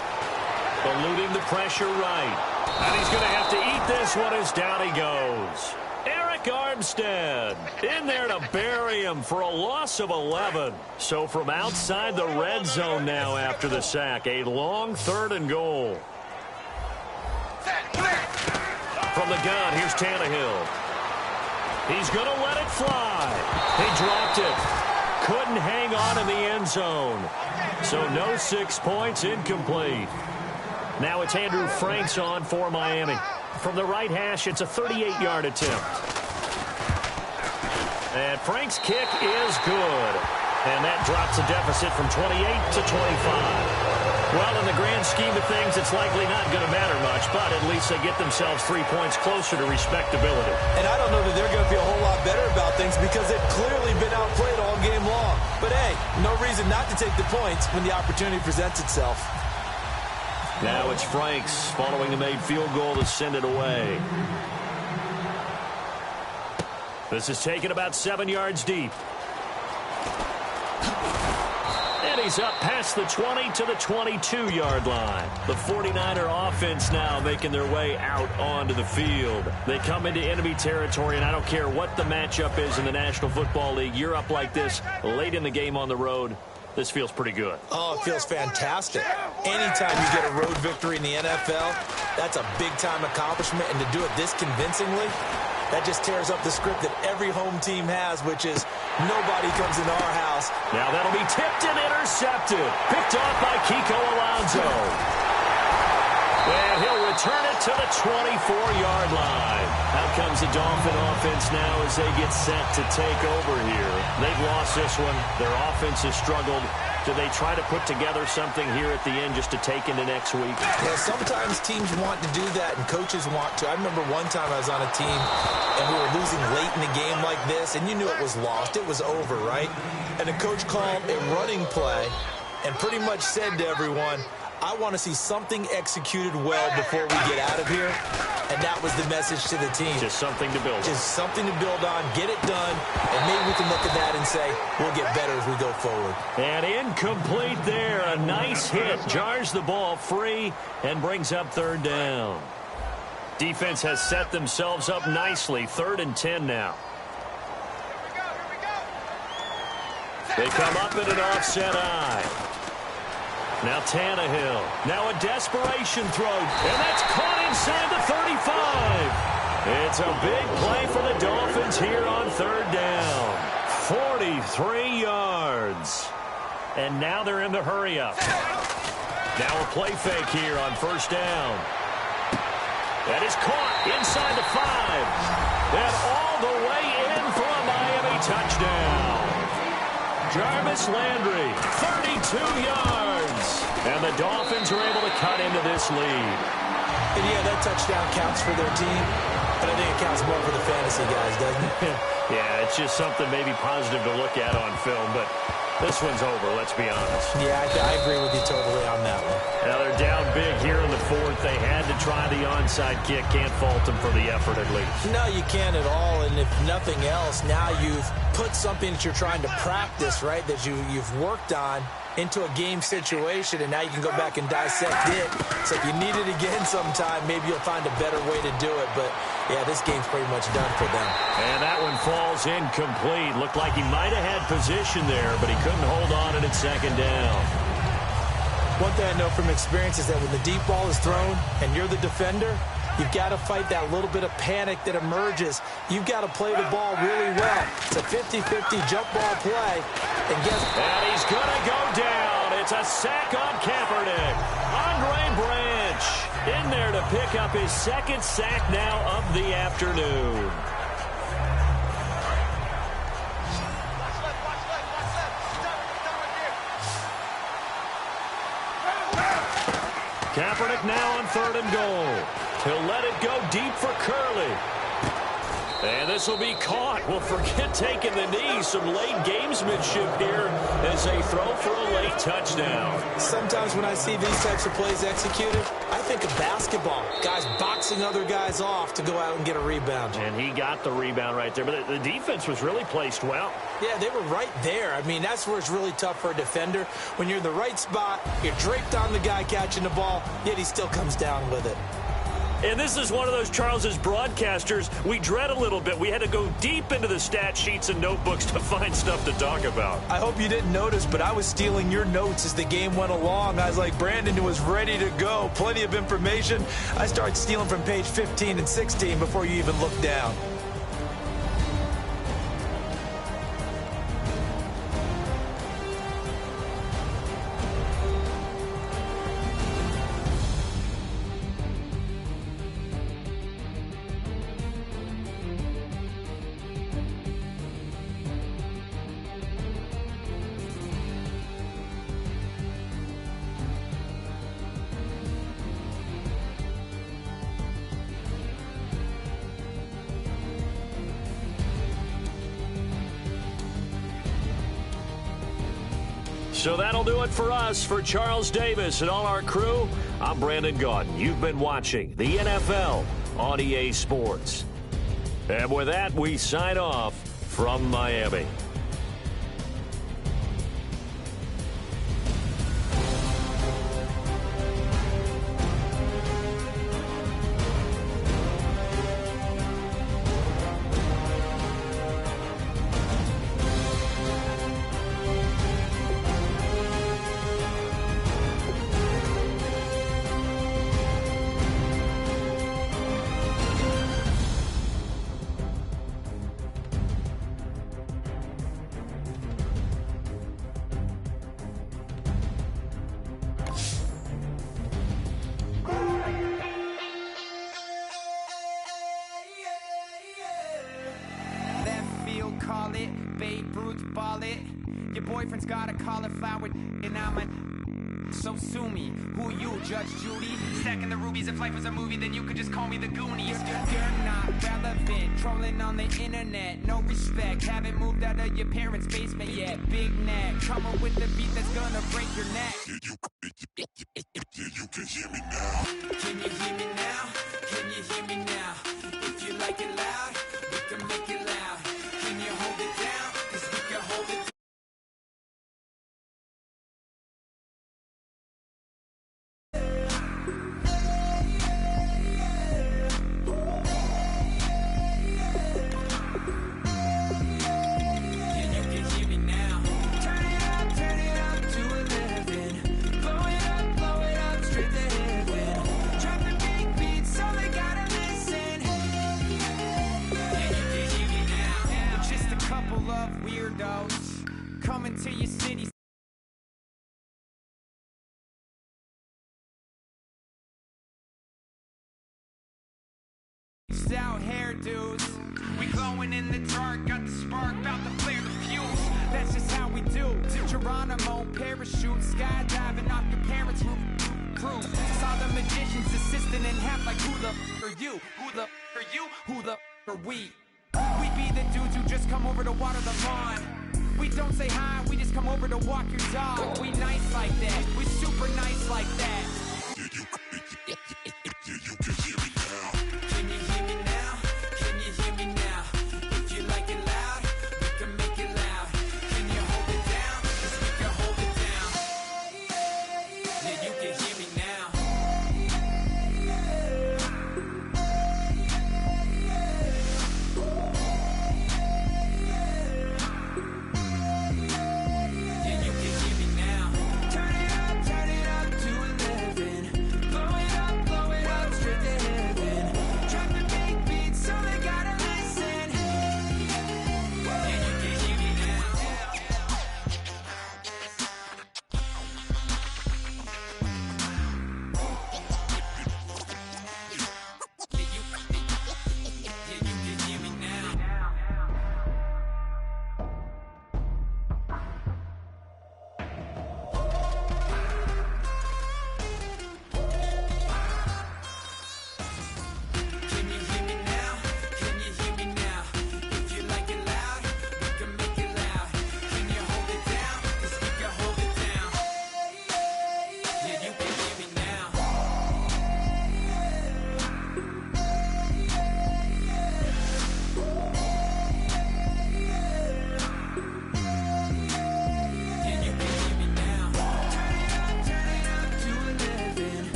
eluding the pressure right. And he's going to have to eat this one as down he goes. Eric Armstead in there to bury him for a loss of 11. So from outside the red zone now after the sack, a long 3rd and goal. From the gun, here's Tannehill. He's going to let it fly. He dropped it. Couldn't hang on in the end zone. So no 6 points, incomplete. Now it's Andrew Franks on for Miami. From the right hash, it's a 38-yard attempt. And Frank's kick is good. And that drops the deficit from 28 to 25. Well, in the grand scheme of things, it's likely not going to matter much, but at least they get themselves 3 points closer to respectability. And I don't know that they're going to feel a whole lot better about things, because they've clearly been outplayed all game long. But, hey, no reason not to take the points when the opportunity presents itself. Now it's Franks following the made field goal to send it away. This is taken about 7 yards deep. And he's up past the 20 to the 22-yard line. The 49er offense now making their way out onto the field. They come into enemy territory, and I don't care what the matchup is in the National Football League. You're up like this late in the game on the road. This feels pretty good. Oh, it feels fantastic. Anytime you get a road victory in the NFL, that's a big-time accomplishment. And to do it this convincingly, that just tears up the script that every home team has, which is nobody comes into our house. Now that'll be tipped and intercepted. Picked off by Kiko Alonso. And he'll return it to the 24-yard line. Out comes the Dolphin offense now as they get set to take over here. They've lost this one. Their offense has struggled. Do they try to put together something here at the end just to take into next week? Yeah, sometimes teams want to do that and coaches want to. I remember one time I was on a team and we were losing late in the game like this, and you knew it was lost. It was over, right? And the coach called a running play and pretty much said to everyone, I want to see something executed well before we get out of here. And that was the message to the team. Just something to build on. Just something to build on, get it done, and maybe we can look at that and say, we'll get better as we go forward. And incomplete there. A nice hit. Jars the ball free and brings up 3rd down. Defense has set themselves up nicely. 3rd and 10 now. They come up in an offset eye. Now Tannehill. Now a desperation throw. And that's caught inside the 35. It's a big play for the Dolphins here on 3rd down. 43 yards. And now they're in the hurry up. Now a play fake here on 1st down. That is caught inside the 5. And all the way in for a Miami touchdown. Jarvis Landry, 32 yards. And the Dolphins are able to cut into this lead. And yeah, that touchdown counts for their team, but I think it counts more for the fantasy guys, doesn't it? Yeah, it's just something maybe positive to look at on film, but this one's over, let's be honest. Yeah, I agree with you totally on that one. Now they're down big here in the 4th. They had to try the onside kick. Can't fault him for the effort at least. No, you can't at all. And if nothing else, now you've put something that you're trying to practice, right, that you've worked on into a game situation, and now you can go back and dissect it. So if you need it again sometime, maybe you'll find a better way to do it. But, yeah, this game's pretty much done for them. And that one falls incomplete. Looked like he might have had position there, but he couldn't hold on at second down. One thing I know from experience is that when the deep ball is thrown and you're the defender, you've got to fight that little bit of panic that emerges. You've got to play the ball really well. It's a 50-50 jump ball play. And he's going to go down. It's a sack on Kaepernick. Andre Branch in there to pick up his second sack now of the afternoon. Kaepernick now on 3rd and goal. He'll let it go deep for Curley. And this will be caught. Well, forget taking the knee. Some late gamesmanship here as they throw for a late touchdown. Sometimes when I see these types of plays executed, I think of basketball. Guys boxing other guys off to go out and get a rebound. And he got the rebound right there. But the defense was really placed well. Yeah, they were right there. I mean, that's where it's really tough for a defender. When you're in the right spot, you're draped on the guy catching the ball, yet he still comes down with it. And this is one of those, Charles, as broadcasters, we dread a little bit. We had to go deep into the stat sheets and notebooks to find stuff to talk about. I hope you didn't notice, but I was stealing your notes as the game went along. I was like, Brandon was ready to go. Plenty of information. I started stealing from page 15 and 16 before you even looked down. So that'll do it for us. For Charles Davis and all our crew, I'm Brandon Gaudin. You've been watching the NFL on EA Sports. And with that, we sign off from Miami. Call it, Babe Ruth ball it. Your boyfriend's got a cauliflower and I'm a... So sue me, who you, Judge Judy? Stacking the rubies, if life was a movie, then you could just call me the Goonies. You're not relevant, trolling on the internet. No respect, haven't moved out of your parents' basement yet. Big neck, coming with the beat that's gonna break your neck. You can hear me now. Can you hear me now? Can you hear me now? If you like it loud, we can make it loud. Can you hold it down? 'Cause we can hold it down. Coming to your city. Out hairdos, we glowing in the dark, got the spark, about to flare the fuse. That's just how we do. To Geronimo, parachute, skydiving off your parents' roof. Crew saw the magician's assistant in half, like who the are you? Who the are you? Who the are we? We be the dudes who just come over to water the lawn. We don't say hi, we just come over to walk your dog. We nice like that, we super nice like that.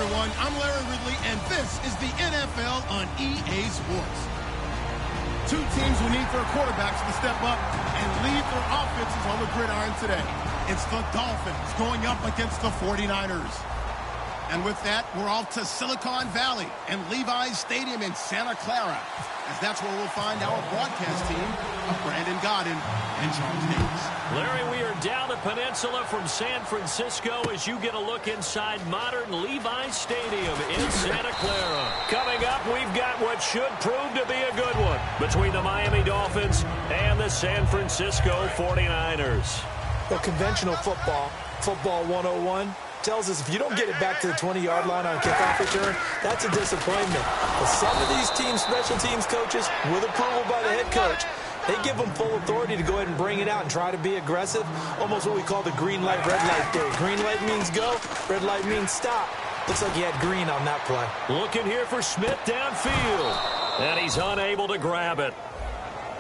everyone. I'm Larry Ridley, and this is the NFL on EA Sports. Two teams who need their quarterbacks to step up and lead their offenses on the gridiron today. It's the Dolphins going up against the 49ers. And with that, we're off to Silicon Valley and Levi's Stadium in Santa Clara, as that's where we'll find our broadcast team of Brandon Gaudin and Charles Davis. Larry, we are down the peninsula from San Francisco as you get a look inside modern Levi's Stadium in Santa Clara. Coming up, we've got what should prove to be a good one between the Miami Dolphins and the San Francisco 49ers. Well, conventional football 101, tells us if you don't get it back to the 20-yard line on kickoff return, that's a disappointment. But some of these teams, special teams coaches, with approval by the head coach, they give them full authority to go ahead and bring it out and try to be aggressive, almost what we call the green light, red light theory. Green light means go, red light means stop. Looks like he had green on that play. Looking here for Smith downfield, and he's unable to grab it.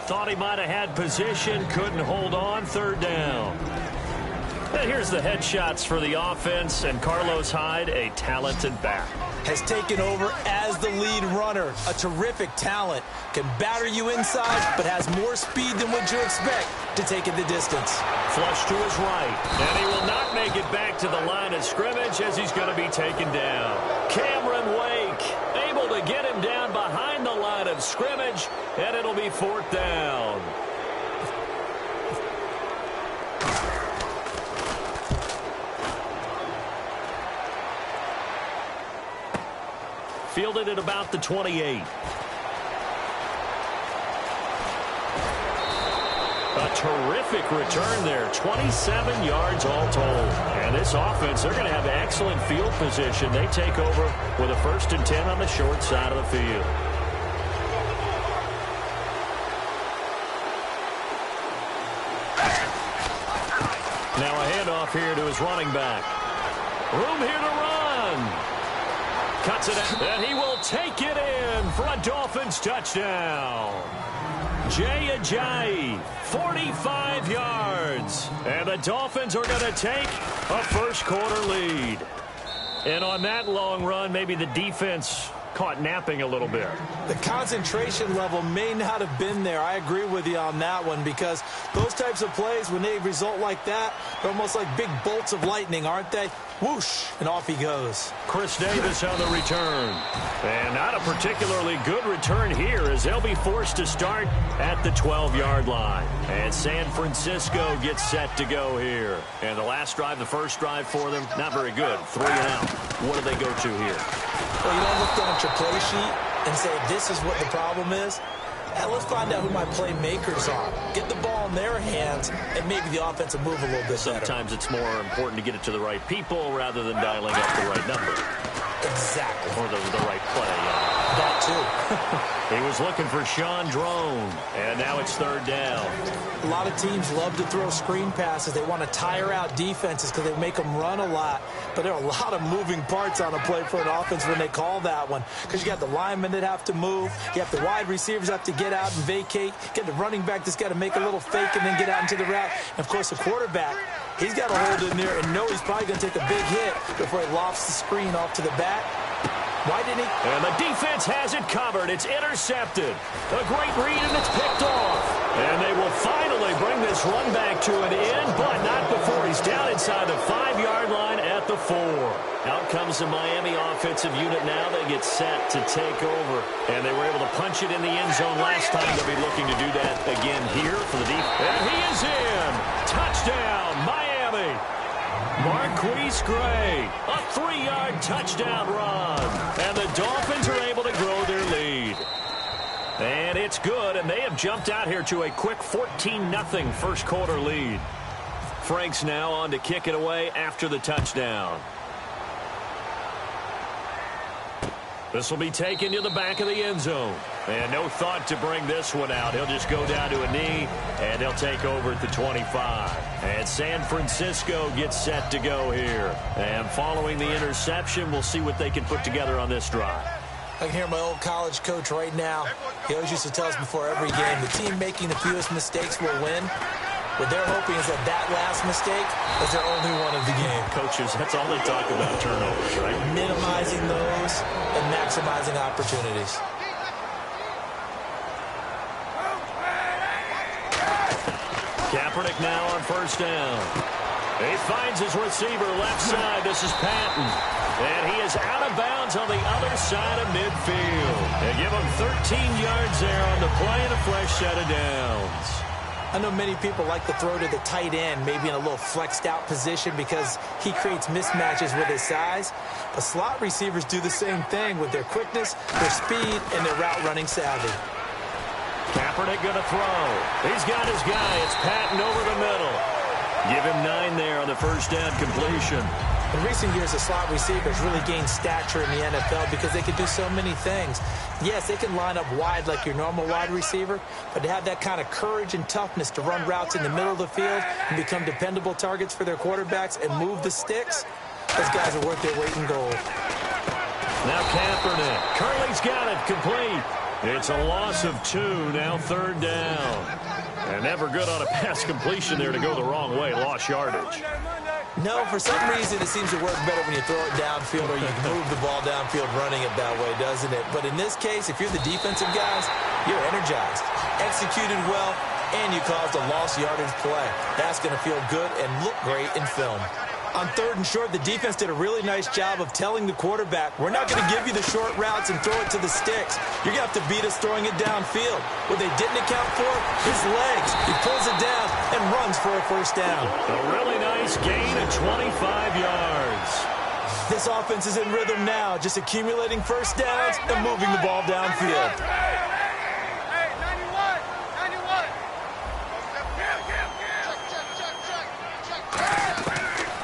Thought he might have had position, couldn't hold on, third down. And here's the headshots for the offense, and Carlos Hyde, a talented back. Has taken over as the lead runner. A terrific talent. Can batter you inside, but has more speed than what you expect to take it the distance. Flush to his right, and he will not make it back to the line of scrimmage as he's going to be taken down. Cameron Wake able to get him down behind the line of scrimmage, and it'll be fourth down. Fielded at about the 28. A terrific return there. 27 yards all told. And this offense, they're going to have excellent field position. They take over with a 1st and 10 on the short side of the field. Now a handoff here to his running back. Room here to run. Cuts it out, and he will take it in for a Dolphins touchdown. Jay Ajayi, 45 yards. And the Dolphins are going to take a first-quarter lead. And on that long run, maybe the defense caught napping a little bit. The concentration level may not have been there. I agree with you on that one, because those types of plays, when they result like that, they're almost like big bolts of lightning, aren't they? Whoosh, and off he goes. Chris Davis on the return. And not a particularly good return here, as they'll be forced to start at the 12-yard line. And San Francisco gets set to go here. And the last drive, the first drive for them, not very good. 3 and out. What do they go to here? Well, you don't look down at your play sheet and say, this is what the problem is. And let's find out who my playmakers are. Get the ball in their hands, and maybe the offense will move a little bit better. Sometimes it's more important to get it to the right people rather than dialing up the right number. Exactly. Or the right play. Yeah. That, too. He was looking for Sean Drone, and now it's third down. A lot of teams love to throw screen passes. They want to tire out defenses because they make them run a lot. But there are a lot of moving parts on a play for an offense when they call that one. Because you got the linemen that have to move. You have the wide receivers have to get out and vacate. You got the running back that's got to make a little fake and then get out into the route. And, of course, the quarterback, he's got to hold in there and know he's probably going to take a big hit before he lofts the screen off to the back. Why didn't he? And the defense has it covered. It's intercepted. A great read, and it's picked off. And they will finally bring this run back to an end, but not before he's down inside the 5-yard line at the 4. Out comes the Miami offensive unit now. They get set to take over. And they were able to punch it in the end zone last time. They'll be looking to do that again here for the defense. And he is in. Touchdown, Miami. Marquise Gray, a 3-yard touchdown run. And the Dolphins are able to grow their lead. And it's good, and they have jumped out here to a quick 14-0 first-quarter lead. Franks now on to kick it away after the touchdown. This will be taken to the back of the end zone. And no thought to bring this one out. He'll just go down to a knee, and he'll take over at the 25. And San Francisco gets set to go here. And following the interception, we'll see what they can put together on this drive. I can hear my old college coach right now. He always used to tell us before every game, the team making the fewest mistakes will win. What they're hoping is that last mistake is their only one of the game. Coaches, that's all they talk about, turnovers, right? Minimizing those and maximizing opportunities. Kaepernick now on first down. He finds his receiver left side. This is Patton. And he is out of bounds on the other side of midfield. They give him 13 yards there on the play and a fresh set of downs. I know many people like to throw to the tight end, maybe in a little flexed out position because he creates mismatches with his size. But slot receivers do the same thing with their quickness, their speed, and their route running savvy. Kaepernick going to throw. He's got his guy. It's Patton over the middle. Give him 9 there on the first down completion. In recent years, the slot receivers really gained stature in the NFL because they can do so many things. Yes, they can line up wide like your normal wide receiver, but to have that kind of courage and toughness to run routes in the middle of the field and become dependable targets for their quarterbacks and move the sticks, those guys are worth their weight in gold. Now Kaepernick. Curley's got it complete. It's a loss of 2, now third down. And never good on a pass completion there to go the wrong way. Lost yardage. No, for some reason it seems to work better when you throw it downfield or you move the ball downfield running it that way, doesn't it? But in this case, if you're the defensive guys, you're energized, executed well, and you caused a lost yardage play. That's going to feel good and look great in film. On third and short, the defense did a really nice job of telling the quarterback, we're not going to give you the short routes and throw it to the sticks. You're going to have to beat us throwing it downfield. What they didn't account for, his legs. He pulls it down and runs for a first down. A really nice gain of 25 yards. This offense is in rhythm now, just accumulating first downs and moving the ball downfield.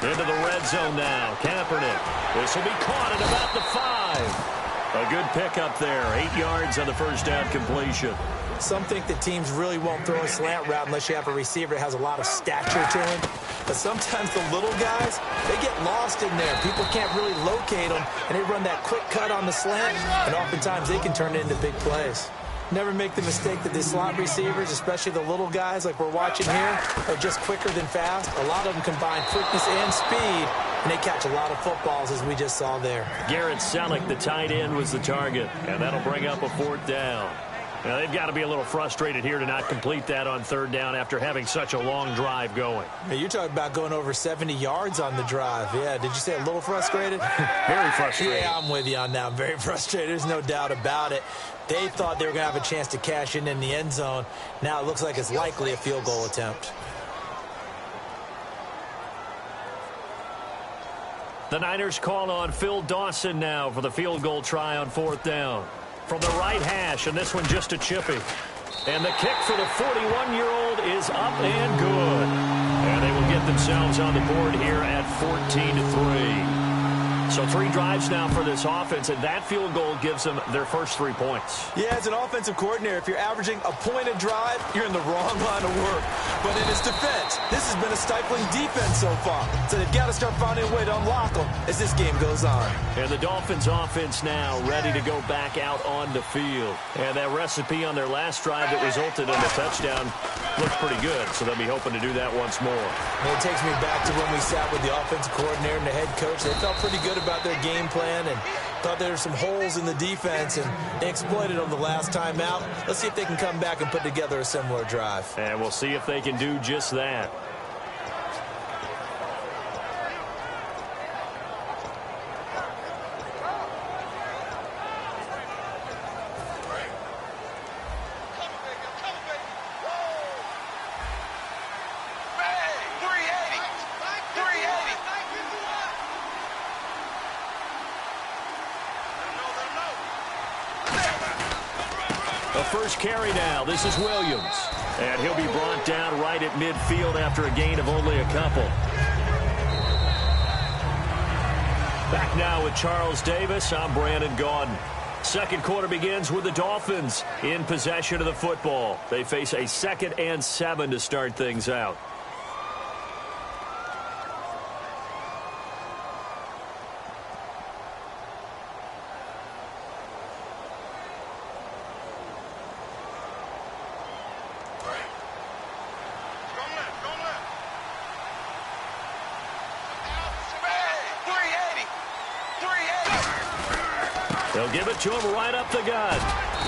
Into the red zone now. Kaepernick. This will be caught at about the 5. A good pickup there. 8 yards on the first down completion. Some think that teams really won't throw a slant route unless you have a receiver that has a lot of stature to him. But sometimes the little guys, they get lost in there. People can't really locate them, and they run that quick cut on the slant, and oftentimes they can turn it into big plays. Never make the mistake that the slot receivers, especially the little guys like we're watching here, are just quicker than fast. A lot of them combine quickness and speed, and they catch a lot of footballs, as we just saw there. Garrett Selleck, the tight end, was the target, and that'll bring up a fourth down. Now, they've got to be a little frustrated here to not complete that on third down after having such a long drive going. Now, you're talking about going over 70 yards on the drive. Yeah, did you say a little frustrated? Very frustrated. Yeah, I'm with you on that. I'm very frustrated. There's no doubt about it. They thought they were going to have a chance to cash in the end zone. Now it looks like it's likely a field goal attempt. The Niners call on Phil Dawson now for the field goal try on fourth down. From the right hash, and this one just a chippy. And the kick for the 41-year-old is up and good. And they will get themselves on the board here at 14-3. So 3 drives now for this offense, and that field goal gives them their first 3 points. Yeah, as an offensive coordinator, if you're averaging a point a drive, you're in the wrong line of work. But in his defense, this has been a stifling defense so far. So they've got to start finding a way to unlock them as this game goes on. And the Dolphins offense now ready to go back out on the field. And that recipe on their last drive that resulted in a touchdown looked pretty good. So they'll be hoping to do that once more. And it takes me back to when we sat with the offensive coordinator and the head coach. They felt pretty good about their game plan and thought there were some holes in the defense, and they exploited them the last time out. Let's see if they can come back and put together a similar drive. And we'll see if they can do just that. First carry now. This is Williams. And he'll be brought down right at midfield after a gain of only a couple. Back now with Charles Davis. I'm Brandon Gaudin. Second quarter begins with the Dolphins in possession of the football. They face a 2nd and 7 to start things out. Go They'll give it to him right up the gut.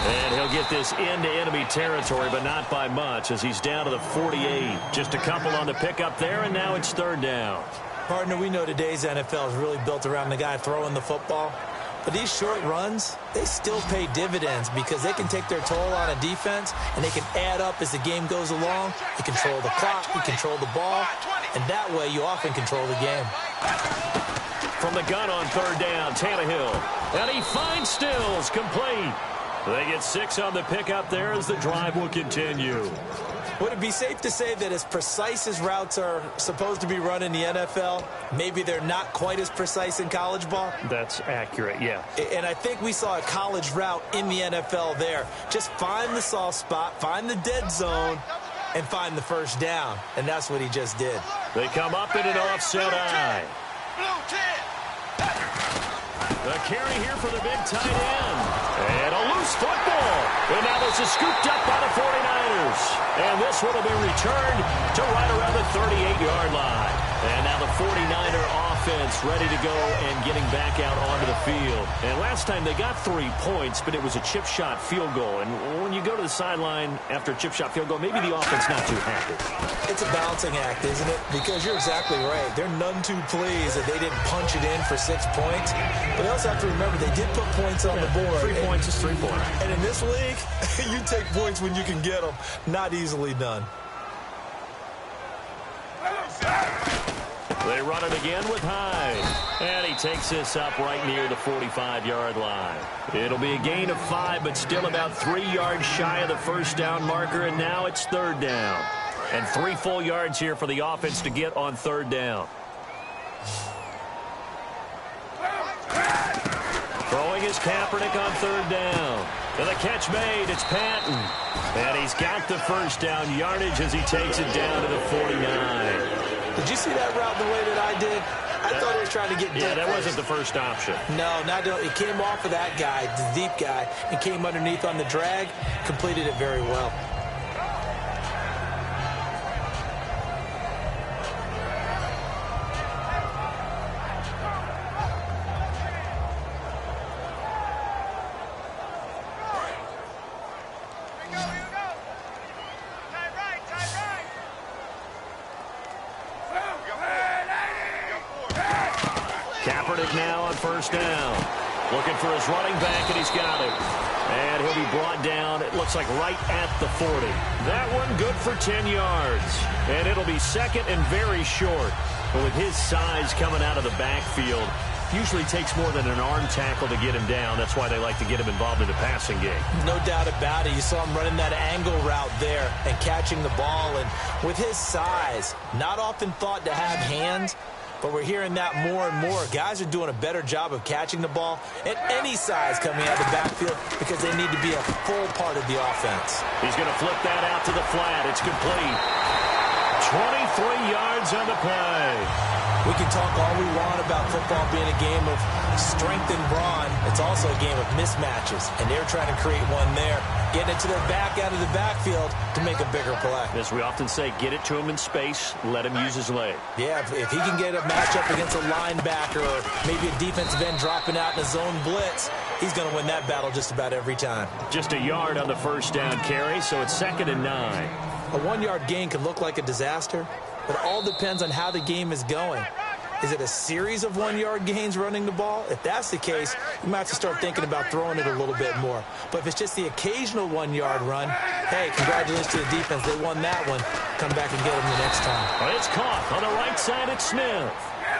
And he'll get this into enemy territory, but not by much, as he's down to the 48. Just a couple on the pickup there, and now it's third down. Partner, we know today's NFL is really built around the guy throwing the football. But these short runs, they still pay dividends because they can take their toll on a defense, and they can add up as the game goes along. You control the clock, you control the ball, and that way you often control the game. From the gun on third down, Tannehill. And he finds Stills, complete. They get 6 on the pickup there as the drive will continue. Would it be safe to say that as precise as routes are supposed to be run in the NFL, maybe they're not quite as precise in college ball? That's accurate, yeah. And I think we saw a college route in the NFL there. Just find the soft spot, find the dead zone, and find the first down. And that's what he just did. They come up in an offset eye. The carry here for the big tight end. And a loose football. And now this is scooped up by the 49ers. And this one will be returned to right around the 38-yard line. And now the 49er offense ready to go and getting back out onto the field. And last time they got 3 points, but it was a chip shot field goal. And when you go to the sideline after a chip shot field goal, maybe the offense not too happy. It's a balancing act, isn't it? Because you're exactly right. They're none too pleased that they didn't punch it in for 6 points. But they also have to remember they did put points on the board. 3 points is 3 points. And in this league, you take points when you can get them. Not easily done. They run it again with Hyde. And he takes this up right near the 45-yard line. It'll be a gain of 5, but still about 3 yards shy of the first down marker, and now it's third down. And 3 full yards here for the offense to get on third down. Throwing is Kaepernick on third down. And the catch made, it's Patton. And he's got the first down yardage as he takes it down to the 49. Did you see that route the way that I did? I thought he was trying to get deep. Yeah, that wasn't the first option. No, it came off of that guy, the deep guy, and came underneath on the drag, completed it very well. Kaepernick now on first down. Looking for his running back, and he's got him. And he'll be brought down, it looks like right at the 40. That one good for 10 yards. And it'll be second and very short. But with his size coming out of the backfield, usually takes more than an arm tackle to get him down. That's why they like to get him involved in the passing game. No doubt about it. You saw him running that angle route there and catching the ball. And with his size, not often thought to have hands, but we're hearing that more and more. Guys are doing a better job of catching the ball at any size coming out of the backfield because they need to be a full part of the offense. He's going to flip that out to the flat. It's complete. 23 yards on the play. We can talk all we want about football being a game of strength and brawn. It's also a game of mismatches, and they're trying to create one there, getting it to their back out of the backfield to make a bigger play. As we often say, get it to him in space, let him use his leg. Yeah, if he can get a matchup against a linebacker or maybe a defensive end dropping out in a zone blitz, he's going to win that battle just about every time. Just a yard on the first down carry, so it's 2nd and 9. A 1-yard gain can look like a disaster, but it all depends on how the game is going. Is it a series of 1-yard gains running the ball? If that's the case, you might have to start thinking about throwing it a little bit more. But if it's just the occasional 1-yard run, hey, congratulations to the defense. They won that one. Come back and get them the next time. Well, it's caught on the right side at Smith.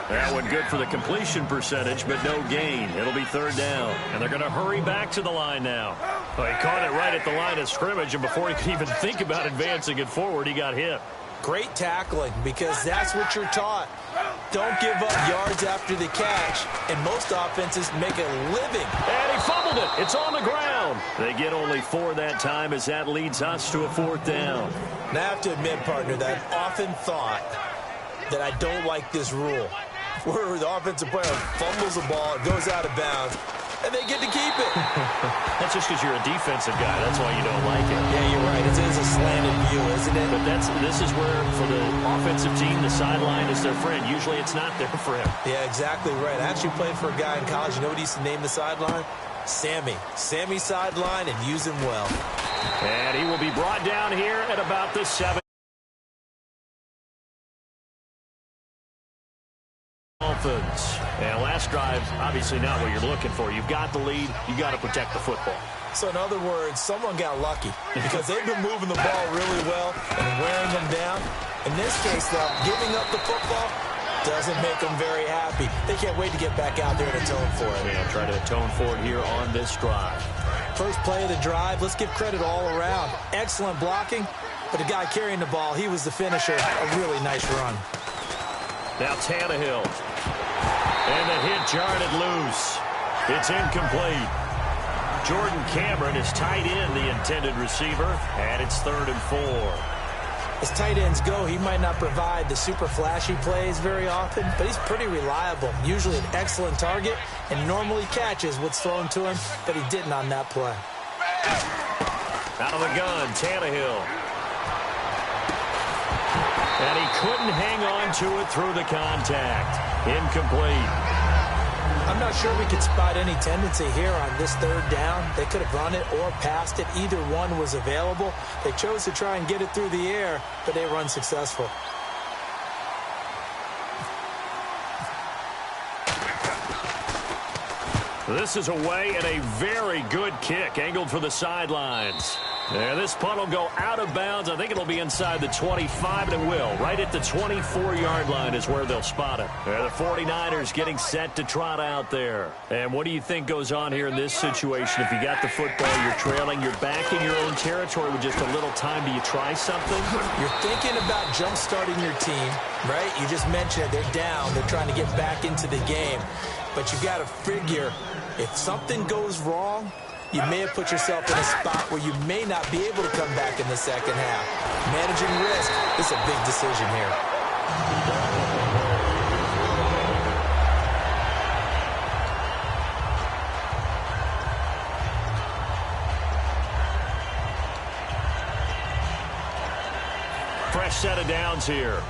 That one good for the completion percentage, but no gain. It'll be third down, and they're going to hurry back to the line now. Well, he caught it right at the line of scrimmage, and before he could even think about advancing it forward, he got hit. Great tackling, because that's what you're taught. Don't give up yards after the catch, and most offenses make a living. And he fumbled it. It's on the ground. They get only 4 that time as that leads us to a 4th down. Now, I have to admit, partner, that I've often thought that I don't like this rule, where the offensive player fumbles the ball, it goes out of bounds, and they get to keep it. That's just because you're a defensive guy. That's why you don't like it. Yeah, you're right. It is a slanted view, isn't it? But this is where, for the offensive team, the sideline is their friend. Usually it's not there for him. Yeah, exactly right. I actually played for a guy in college. You know what he used to name the sideline? Sammy sideline and use him well. And he will be brought down here at about the 7. Dolphins. And last drive, obviously not what you're looking for. You've got the lead. You got to protect the football. So in other words, someone got lucky because they've been moving the ball really well and wearing them down. In this case, though, giving up the football doesn't make them very happy. They can't wait to get back out there and atone for it. Yeah, try to atone for it here on this drive. First play of the drive, let's give credit all around. Excellent blocking, but the guy carrying the ball, he was the finisher. A really nice run. Now Tannehill. And the hit jarred it loose. It's incomplete. Jordan Cameron is tight end, the intended receiver, and it's 3rd and 4. As tight ends go, he might not provide the super flashy plays very often, but he's pretty reliable. Usually an excellent target and normally catches what's thrown to him, but he didn't on that play. Out of the gun, Tannehill. And he couldn't hang on to it through the contact. Incomplete. I'm not sure we could spot any tendency here on this 3rd down. They could have run it or passed it. Either one was available. They chose to try and get it through the air, but they were unsuccessful. This is away and a very good kick angled for the sidelines. There, this punt will go out of bounds. I think it'll be inside the 25, and it will. Right at the 24-yard line is where they'll spot it. There, the 49ers getting set to trot out there. And what do you think goes on here in this situation? If you got the football, you're trailing, you're back in your own territory with just a little time. Do you try something? You're thinking about jump-starting your team, right? You just mentioned it. They're down. They're trying to get back into the game. But you got to figure if something goes wrong, you may have put yourself in a spot where you may not be able to come back in the second half. Managing risk is a big decision here. Fresh set of downs here.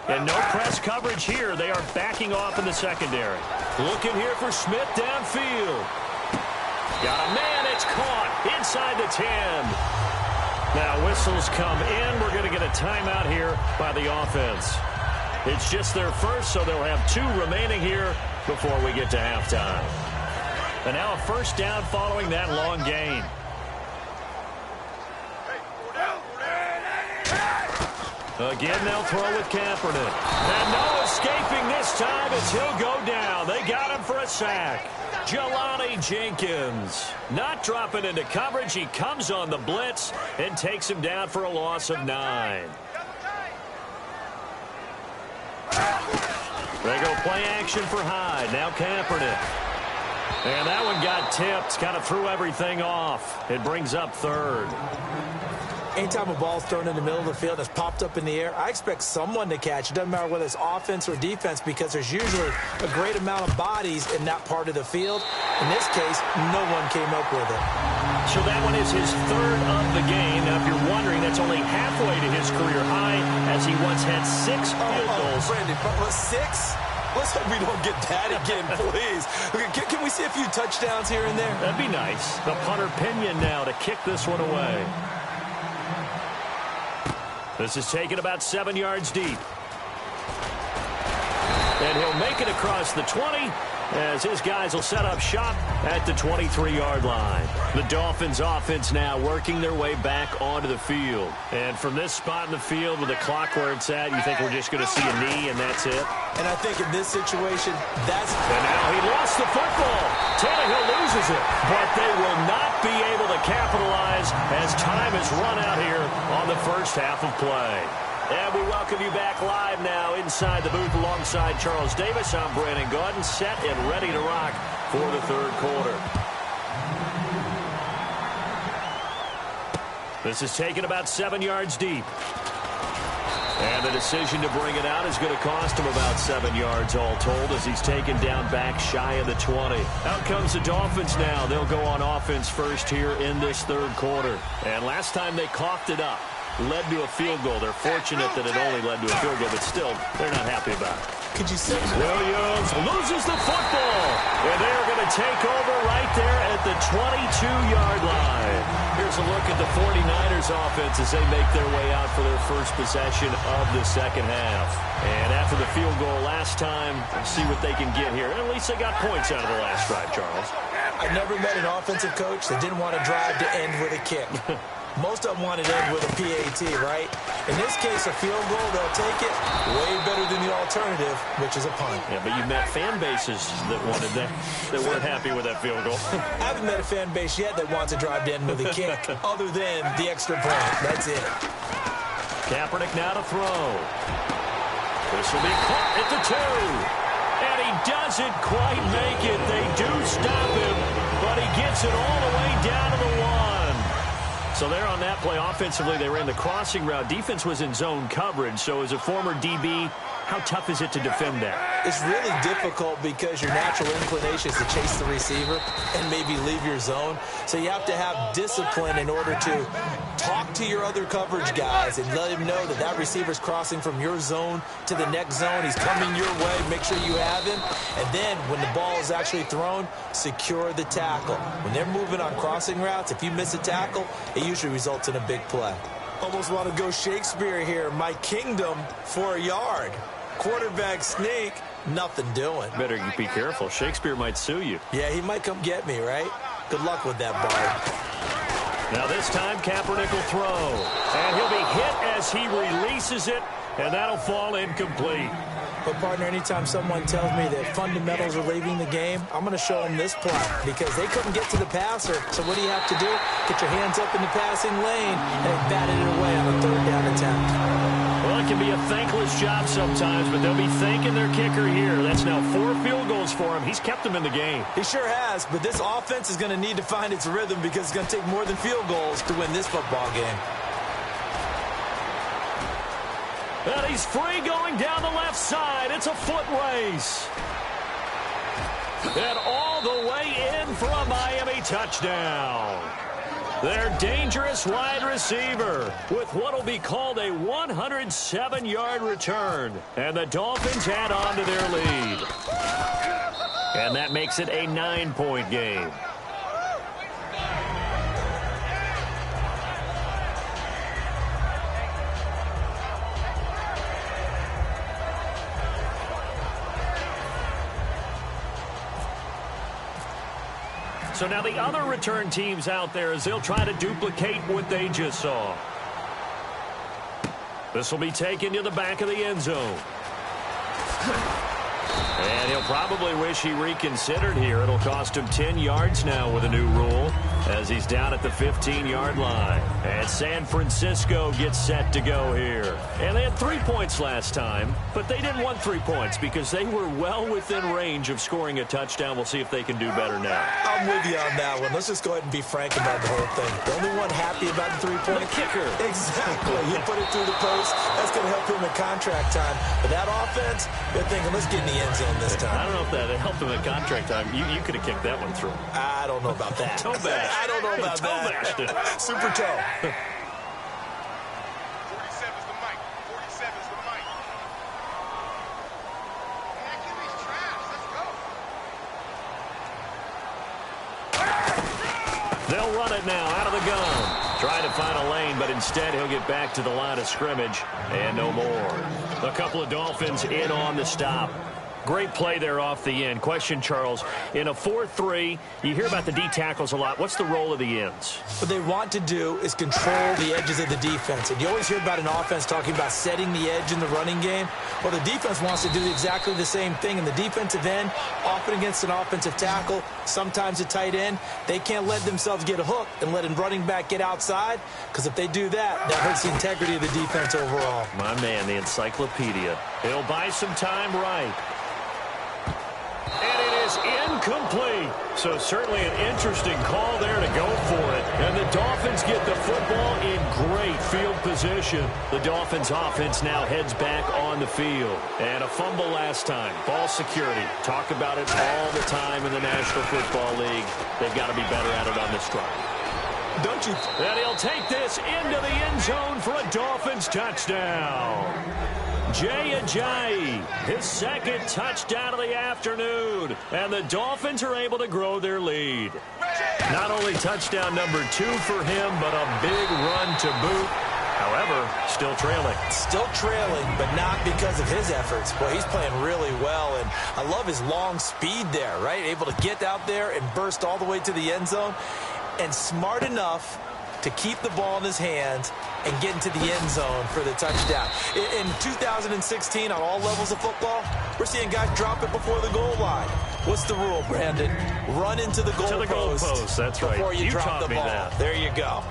And no press coverage here. They are backing off in the secondary. Looking here for Smith downfield. Got a man. It's caught inside the 10. Now whistles come in. We're going to get a timeout here by the offense. It's just their first, so they'll have 2 remaining here before we get to halftime. And now a first down following that long gain. Again, they'll throw with Kaepernick. And no escaping this time as he'll go down. They got him for a sack. Jelani Jenkins not dropping into coverage. He comes on the blitz and takes him down for a loss of 9. They go play action for Hyde. Now Kaepernick. And that one got tipped. Kind of threw everything off. It brings up 3rd. Anytime a ball's thrown in the middle of the field that's popped up in the air, I expect someone to catch. It doesn't matter whether it's offense or defense because there's usually a great amount of bodies in that part of the field. In this case, no one came up with it. So that one is his 3rd of the game. Now, if you're wondering, that's only halfway to his career high as he once had 6 field goals. Brandon, but 6? Let's hope we don't get that again, please. Can we see a few touchdowns here and there? That'd be nice. The punter Pinion now to kick this one away. This is taken about 7 yards deep. And he'll make it across the 20 as his guys will set up shop at the 23-yard line. The Dolphins offense now working their way back onto the field. And from this spot in the field with the clock where it's at, you think we're just going to see a knee and that's it? And I think in this situation, that's... And now he lost the football. Tannehill loses it. But they will not be able to capitalize as time has run out here on the first half of play. And we welcome you back live now inside the booth alongside Charles Davis. I'm Brandon Gaudin, set and ready to rock for the 3rd quarter. This is taken about 7 yards deep. And the decision to bring it out is going to cost him about 7 yards all told as he's taken down back shy of the 20. Out comes the Dolphins now. They'll go on offense first here in this 3rd quarter. And last time they coughed it up. Led to a field goal. They're fortunate that it only led to a field goal, but still, they're not happy about it. Could you say that? Williams loses the football, and they're going to take over right there at the 22-yard line. Here's a look at the 49ers offense as they make their way out for their first possession of the second half. And after the field goal last time, we'll see what they can get here. At least they got points out of the last drive, Charles. I never met an offensive coach that didn't want to drive to end with a kick. Most of them wanted to end with a PAT, right? In this case, a field goal, they'll take it way better than the alternative, which is a punt. Yeah, but you met fan bases that wanted that weren't happy with that field goal. I haven't met a fan base yet that wants to drive to end with a kick, other than the extra point. That's it. Kaepernick now to throw. This will be caught at the 2. And he doesn't quite make it. They do stop him, but he gets it all the way down to the 1. So there on that play, offensively, they ran the crossing route. Defense was in zone coverage. So as a former DB, how tough is it to defend that? It's really difficult because your natural inclination is to chase the receiver and maybe leave your zone. So you have to have discipline in order to talk to your other coverage guys and let him know that that receiver's crossing from your zone to the next zone. He's coming your way. Make sure you have him. And then when the ball is actually thrown, secure the tackle. When they're moving on crossing routes, if you miss a tackle, it usually results in a big play. Almost want to go Shakespeare here. My kingdom for a yard. Quarterback sneak, nothing doing. Better be careful. Shakespeare might sue you. Yeah, he might come get me, right? Good luck with that, Bard. Now this time, Kaepernick will throw. And he'll be hit as he releases it, and that'll fall incomplete. But, partner, anytime someone tells me that fundamentals are leaving the game, I'm going to show them this play because they couldn't get to the passer. So what do you have to do? Get your hands up in the passing lane and batted it away on a 3rd down attempt. Well, it can be a thankless job sometimes, but they'll be thanking their kicker here. That's now 4 field goals for him. He's kept them in the game. He sure has, but this offense is going to need to find its rhythm because it's going to take more than field goals to win this football game. And he's free going down the left side. It's a foot race. And all the way in for a Miami touchdown. Their dangerous wide receiver with what will be called a 107-yard return. And the Dolphins add on to their lead. And that makes it a 9-point game. So now the other return teams out there as they'll try to duplicate what they just saw. This will be taken to the back of the end zone. And he'll probably wish he reconsidered here. It'll cost him 10 yards now with a new rule as he's down at the 15-yard line. And San Francisco gets set to go here. And they had 3 points last time, but they didn't want 3 points because they were well within range of scoring a touchdown. We'll see if they can do better now. I'm with you on that one. Let's just go ahead and be frank about the whole thing. The only one happy about the 3-point? The kicker. Exactly. You put it through the post. That's going to help him in contract time. But that offense, they're thinking, let's get in the end zone this time. I don't know if that helped him at contract time. You could have kicked that one through. I don't know about that. Toe bash. I don't know about toe that. Bashed. Super toe. 47's the mic. 47's the mic. That QB's trash. Let's go. They'll run it now out of the gun. Trying to find a lane, but instead he'll get back to the line of scrimmage. And no more. A couple of Dolphins in on the stop. Great play there off the end. Question, Charles, in a 4-3, you hear about the D tackles a lot. What's the role of the ends? What they want to do is control the edges of the defense. And you always hear about an offense talking about setting the edge in the running game. Well, the defense wants to do exactly the same thing. In the defensive end, often against an offensive tackle, sometimes a tight end, they can't let themselves get hooked and let a running back get outside, because if they do that, that hurts the integrity of the defense overall. My man, the encyclopedia. He'll buy some time right. And it is incomplete. So certainly an interesting call there to go for it. And the Dolphins get the football in great field position. The Dolphins offense now heads back on the field. And a fumble last time. Ball security. Talk about it all the time in the National Football League. They've got to be better at it on this drive. don't you? And he'll take this into the end zone for a Dolphins touchdown. Jay Ajayi, his second touchdown of the afternoon. And the Dolphins are able to grow their lead. Not only touchdown number 2 for him, but a big run to boot. However, still trailing. Still trailing, but not because of his efforts. Boy, he's playing really well, and I love his long speed there, right? Able to get out there and burst all the way to the end zone, and smart enough to keep the ball in his hands and get into the end zone for the touchdown. In 2016, on all levels of football, we're seeing guys drop it before the goal line. What's the rule, Brandon? Run into the goal post. That's right. Before you drop the ball. That. There you go.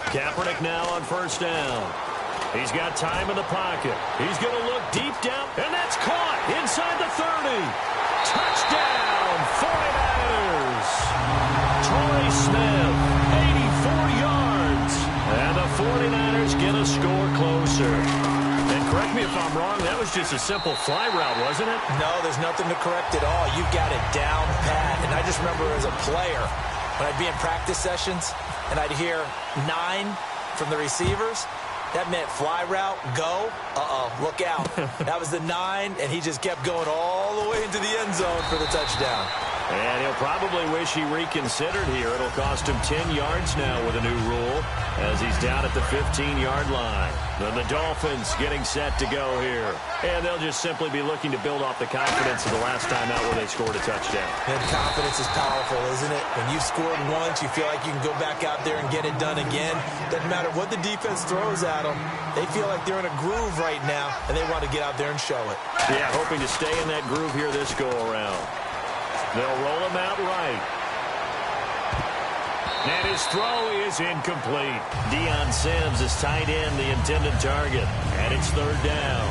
Kaepernick now on first down. He's got time in the pocket. He's going to look deep down, and that's caught inside the 30. Touchdown, 49ers. Torrey Smith, 84 yards. And the 49ers get a score closer. And correct me if I'm wrong, that was just a simple fly route, wasn't it? No, there's nothing to correct at all. You've got it down pat. And I just remember as a player, when I'd be in practice sessions, and I'd hear 9 from the receivers, that meant fly route, go, look out. That was the 9, and he just kept going all the way into the end zone for the touchdown. And he'll probably wish he reconsidered here. It'll cost him 10 yards now with a new rule as he's down at the 15-yard line. Then the Dolphins getting set to go here. And they'll just simply be looking to build off the confidence of the last time out where they scored a touchdown. And confidence is powerful, isn't it? When you've scored once, you feel like you can go back out there and get it done again. Doesn't matter what the defense throws at them. They feel like they're in a groove right now, and they want to get out there and show it. Yeah, hoping to stay in that groove here this go-around. They'll roll him out right. And his throw is incomplete. Deion Sims is tight end, the intended target. And it's third down.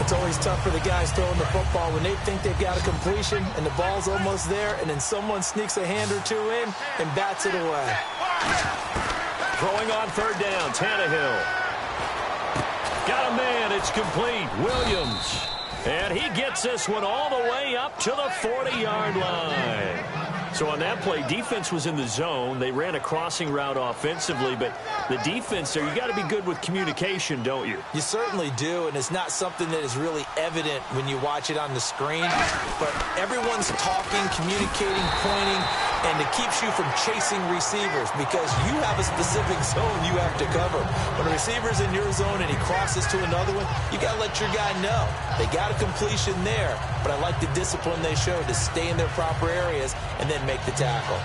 It's always tough for the guys throwing the football when they think they've got a completion and the ball's almost there, and then someone sneaks a hand or two in and bats it away. Throwing on third down, Tannehill. Got a man, it's complete. Williams. And he gets this one all the way up to the 40-yard line. So on that play, defense was in the zone. They ran a crossing route offensively, but the defense there, you got to be good with communication, don't you? You certainly do, and it's not something that is really evident when you watch it on the screen. But everyone's talking, communicating, pointing, and it keeps you from chasing receivers because you have a specific zone you have to cover. When a receiver's in your zone and he crosses to another one, you got to let your guy know. They got a completion there, but I like the discipline they showed to stay in their proper areas and then make the tackle.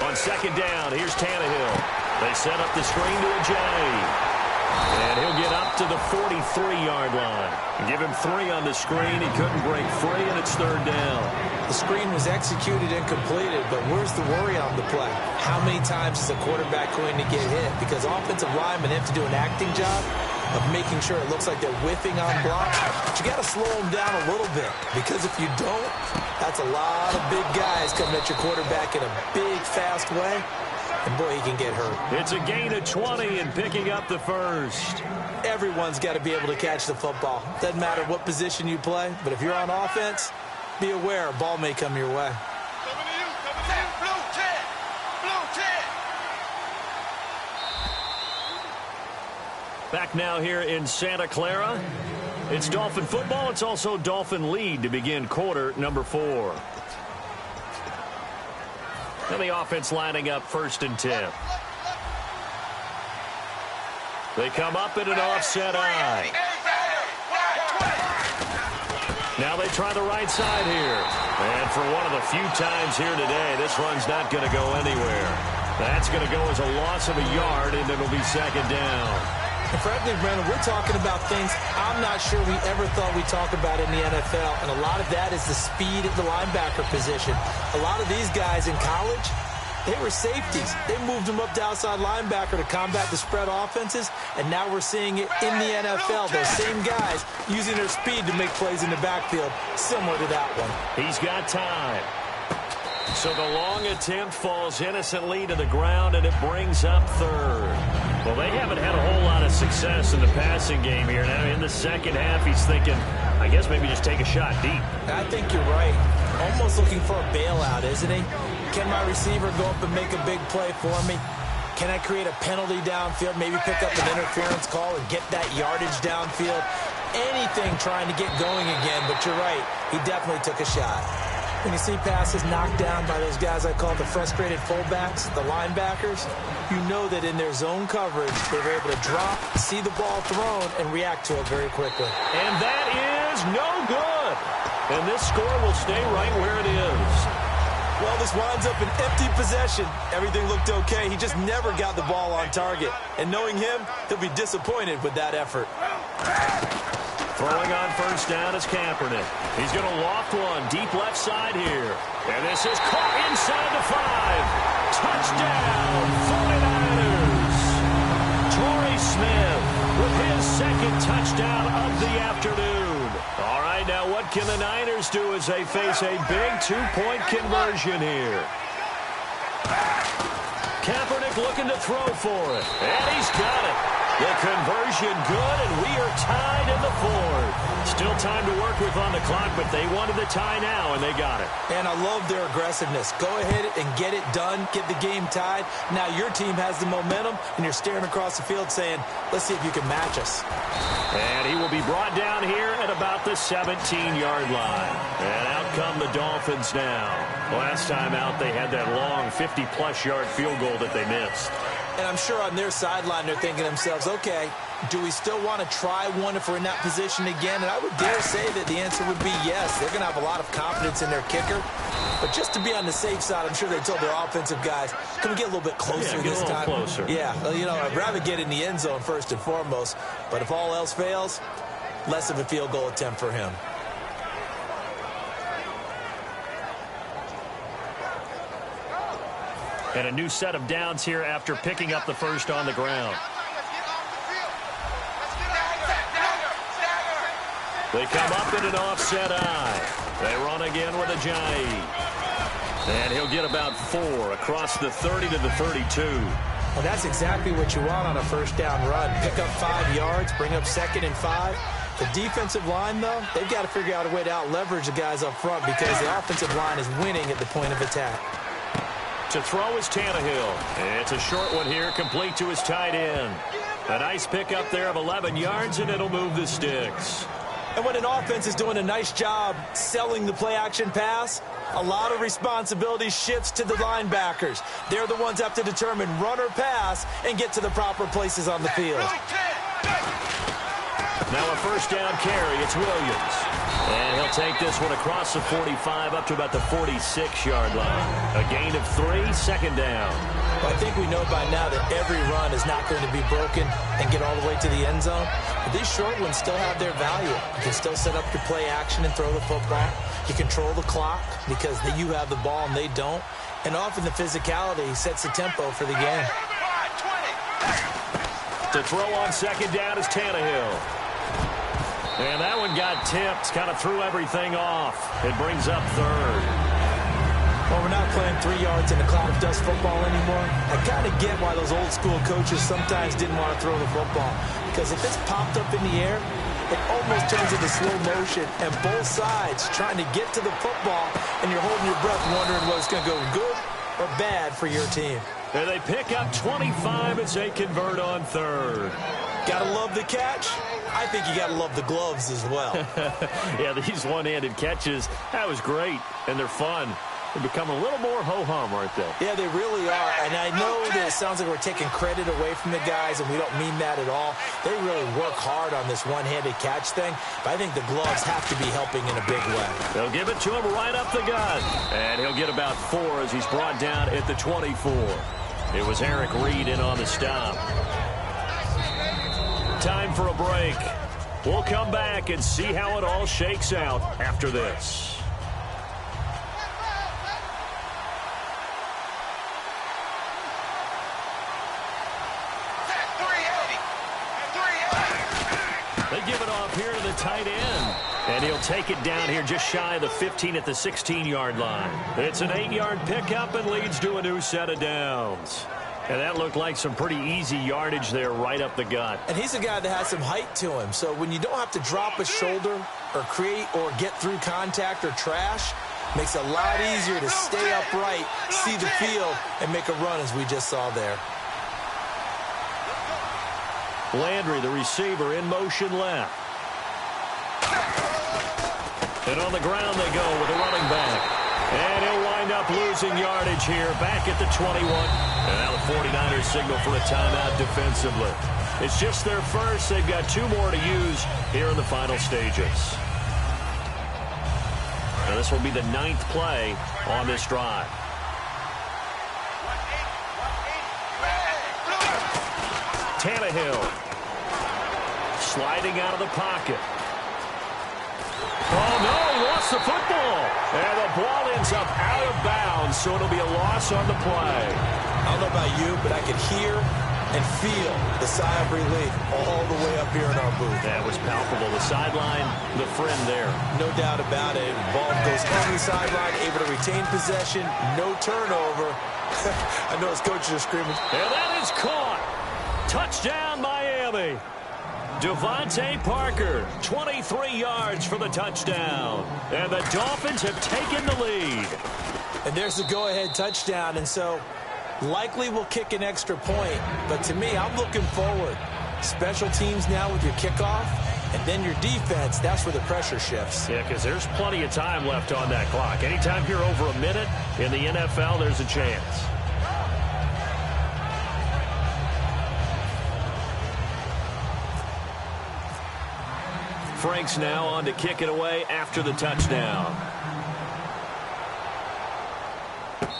On second down, here's Tannehill. They set up the screen to Ajayi. And he'll get up to the 43-yard line. Give him 3 on the screen. He couldn't break free, and it's third down. The screen was executed and completed, but where's the worry on the play? How many times is a quarterback going to get hit? Because offensive linemen have to do an acting job of making sure it looks like they're whiffing on blocks. But you got to slow them down a little bit, because if you don't, that's a lot of big guys coming at your quarterback in a big, fast way. And, boy, he can get hurt. It's a gain of 20 and picking up the first. Everyone's got to be able to catch the football. Doesn't matter what position you play, but if you're on offense, be aware a ball may come your way. Coming to you, blue 10, blue 10. Back now here in Santa Clara. It's Dolphin football. It's also Dolphin lead to begin quarter number 4. And the offense lining up first and 10. They come up in an offset eye. Now they try the right side here. And for one of the few times here today, this run's not going to go anywhere. That's going to go as a loss of a yard, and it'll be second down. And frankly, Brandon, we're talking about things I'm not sure we ever thought we'd talk about in the NFL. And a lot of that is the speed at the linebacker position. A lot of these guys in college, they were safeties. They moved them up to outside linebacker to combat the spread offenses. And now we're seeing it in the NFL. Those same guys using their speed to make plays in the backfield, similar to that one. He's got time. So the long attempt falls innocently to the ground, and it brings up third. Well, they haven't had a whole lot of success in the passing game here. Now in the second half, he's thinking, I guess maybe just take a shot deep. I think you're right. Almost looking for a bailout, isn't he? Can my receiver go up and make a big play for me? Can I create a penalty downfield, maybe pick up an interference call and get that yardage downfield? Anything trying to get going again, but you're right. He definitely took a shot. When you see passes knocked down by those guys I call the frustrated fullbacks, the linebackers, you know that in their zone coverage, they were able to drop, see the ball thrown, and react to it very quickly. And that is no good. And this score will stay right where it is. Well, this winds up an empty possession. Everything looked okay. He just never got the ball on target. And knowing him, he'll be disappointed with that effort. Throwing on first down is Kaepernick. He's going to loft one deep left side here. And this is caught inside the 5. Touchdown, 49ers. Torrey Smith with his second touchdown of the afternoon. All right, now what can the Niners do as they face a big 2-point conversion here? Kaepernick looking to throw for it. And he's got it. The conversion good, and we are tied in the fourth. Still time to work with on the clock, but they wanted the tie now, and they got it. And I love their aggressiveness. Go ahead and get it done, get the game tied. Now your team has the momentum, and you're staring across the field saying, let's see if you can match us. And he will be brought down here at about the 17-yard line. And out come the Dolphins now. Last time out, they had that long 50-plus yard field goal that they missed. And I'm sure on their sideline they're thinking to themselves, okay, do we still want to try one if we're in that position again? And I would dare say that the answer would be yes. They're going to have a lot of confidence in their kicker. But just to be on the safe side, I'm sure they told their offensive guys, can we get a little bit closer this time? Closer. Yeah, well, you know, I'd rather get in the end zone first and foremost. But if all else fails, less of a field goal attempt for him. And a new set of downs here after picking up the first on the ground. They come up in an offset eye. They run again with Ajayi. And he'll get about 4 across the 30 to the 32. Well, that's exactly what you want on a first down run. Pick up 5 yards, bring up 2nd and 5. The defensive line, though, they've got to figure out a way to out-leverage the guys up front because the offensive line is winning at the point of attack. To throw is Tannehill. It's a short one here, complete to his tight end. A nice pickup there of 11 yards, and it'll move the sticks. And when an offense is doing a nice job selling the play-action pass, a lot of responsibility shifts to the linebackers. They're the ones that have to determine run or pass and get to the proper places on the field. Now a first down carry. It's Williams. And he'll take this one across the 45 up to about the 46-yard line. A gain of 3, 2nd down. Well, I think we know by now that every run is not going to be broken and get all the way to the end zone. But these short ones still have their value. You can still set up your play action and throw the football. You control the clock because you have the ball and they don't. And often the physicality sets the tempo for the game. To throw on 2nd down is Tannehill. And that one got tipped, kind of threw everything off. It brings up 3rd. Well, we're not playing 3 yards in a cloud of dust football anymore. I kind of get why those old school coaches sometimes didn't want to throw the football. Because if it's popped up in the air, it almost turns into slow motion. And both sides trying to get to the football, and you're holding your breath wondering whether it's going to go good or bad for your team. And they pick up 25 as they convert on 3rd. Gotta love the catch. I think you gotta love the gloves as well. Yeah, these one-handed catches, that was great, and they're fun. They become a little more ho-hum, aren't they? Yeah, they really are. And I know that it sounds like we're taking credit away from the guys, and we don't mean that at all. They really work hard on this one-handed catch thing, but I think the gloves have to be helping in a big way. They'll give it to him right up the gut. And he'll get about 4 as he's brought down at the 24. It was Eric Reed in on the stop. Time for a break. We'll come back and see how it all shakes out after this. They give it off here to the tight end. And And he'll take it down here just shy of the 15 at the 16-yard line. It's an 8-yard pickup and leads to a new set of downs. And that looked like some pretty easy yardage there right up the gut. And he's a guy that has some height to him. So when you don't have to drop a shoulder or create or get through contact or trash, makes it a lot easier to stay upright, see the field, and make a run as we just saw there. Landry, the receiver, in motion left. And on the ground they go with a running back. And he'll wind up losing yardage here back at the 21. And now the 49ers signal for a timeout defensively. It's just their first. They've got 2 more to use here in the final stages. Now this will be the 9th play on this drive. Tannehill sliding out of the pocket. Oh, no, he lost the football. And the ball ends up out of bounds, so it'll be a loss on the play. I don't know about you, but I could hear and feel the sigh of relief all the way up here in our booth. That was palpable. The sideline, the friend there. No doubt about it. Ball goes on the sideline, able to retain possession, no turnover. I know his coaches are screaming. And that is caught. Touchdown, Miami. Devontae Parker, 23 yards for the touchdown. And the Dolphins have taken the lead. And there's the go-ahead touchdown. And so likely we'll kick an extra point. But to me, I'm looking forward. Special teams now with your kickoff. And then your defense, that's where the pressure shifts. Yeah, because there's plenty of time left on that clock. Anytime you're over a minute in the NFL, there's a chance. Franks now on to kick it away after the touchdown.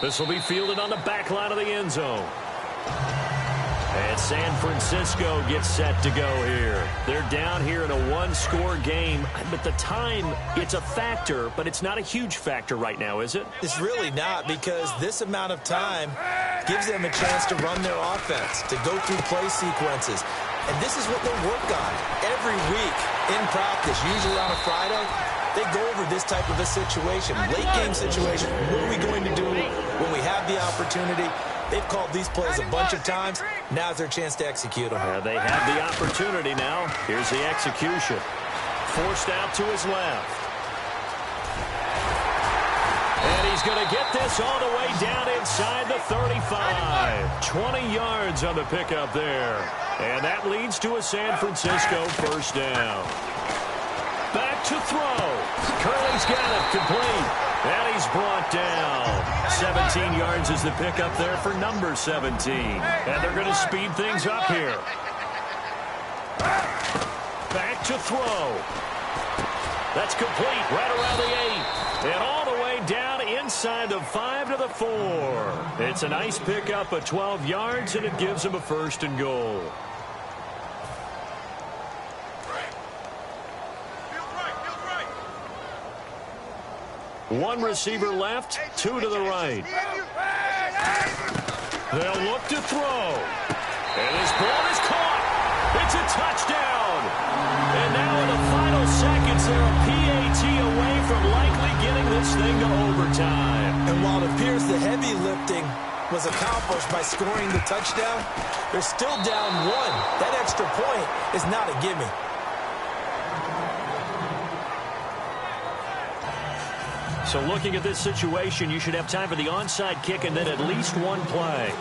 This will be fielded on the back line of the end zone. And San Francisco gets set to go here. They're down here in a one-score game. But the time, it's a factor, but it's not a huge factor right now, is it? It's really not, because this amount of time gives them a chance to run their offense, to go through play sequences. And this is what they work on every week in practice, usually on a Friday. They go over this type of a situation, late-game situation. What are we going to do when we have the opportunity? They've called these plays a bunch of times. Now's their chance to execute them. They have the opportunity now. Here's the execution. Forced out to his left. And he's going to get this all the way down inside the 35. 20 yards on the pickup there. And that leads to a San Francisco first down. Back to throw. Curley's got it complete. And he's brought down. 17 yards is the pickup there for number 17. And they're going to speed things up here. Back to throw. That's complete right around the 8. And all the way down inside the 5 to the 4. It's a nice pickup of 12 yards, and it gives them a first and goal. One receiver left, 2 to the right. They'll look to throw. And this ball is caught. It's a touchdown. And now in the final seconds, they're a PAT away from likely getting this thing to overtime. And while it appears the heavy lifting was accomplished by scoring the touchdown, they're still down 1. That extra point is not a gimme. So looking at this situation, you should have time for the onside kick and then at least one play.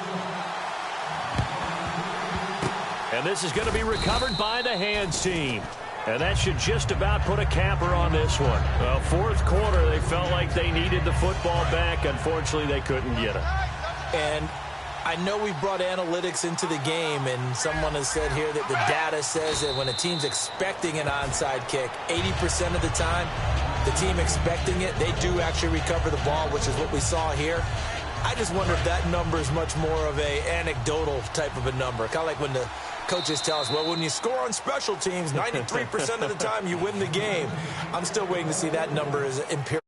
And this is going to be recovered by the hands team. And that should just about put a capper on this one. Well, fourth quarter, they felt like they needed the football back. Unfortunately, they couldn't get it. And I know we brought analytics into the game, and someone has said here that the data says that when a team's expecting an onside kick, 80% of the time, the team expecting it, they do actually recover the ball, which is what we saw here. I just wonder if that number is much more of a anecdotal type of a number. Kind of like when the coaches tell us, well, when you score on special teams, 93% of the time you win the game. I'm still waiting to see that number as empirical.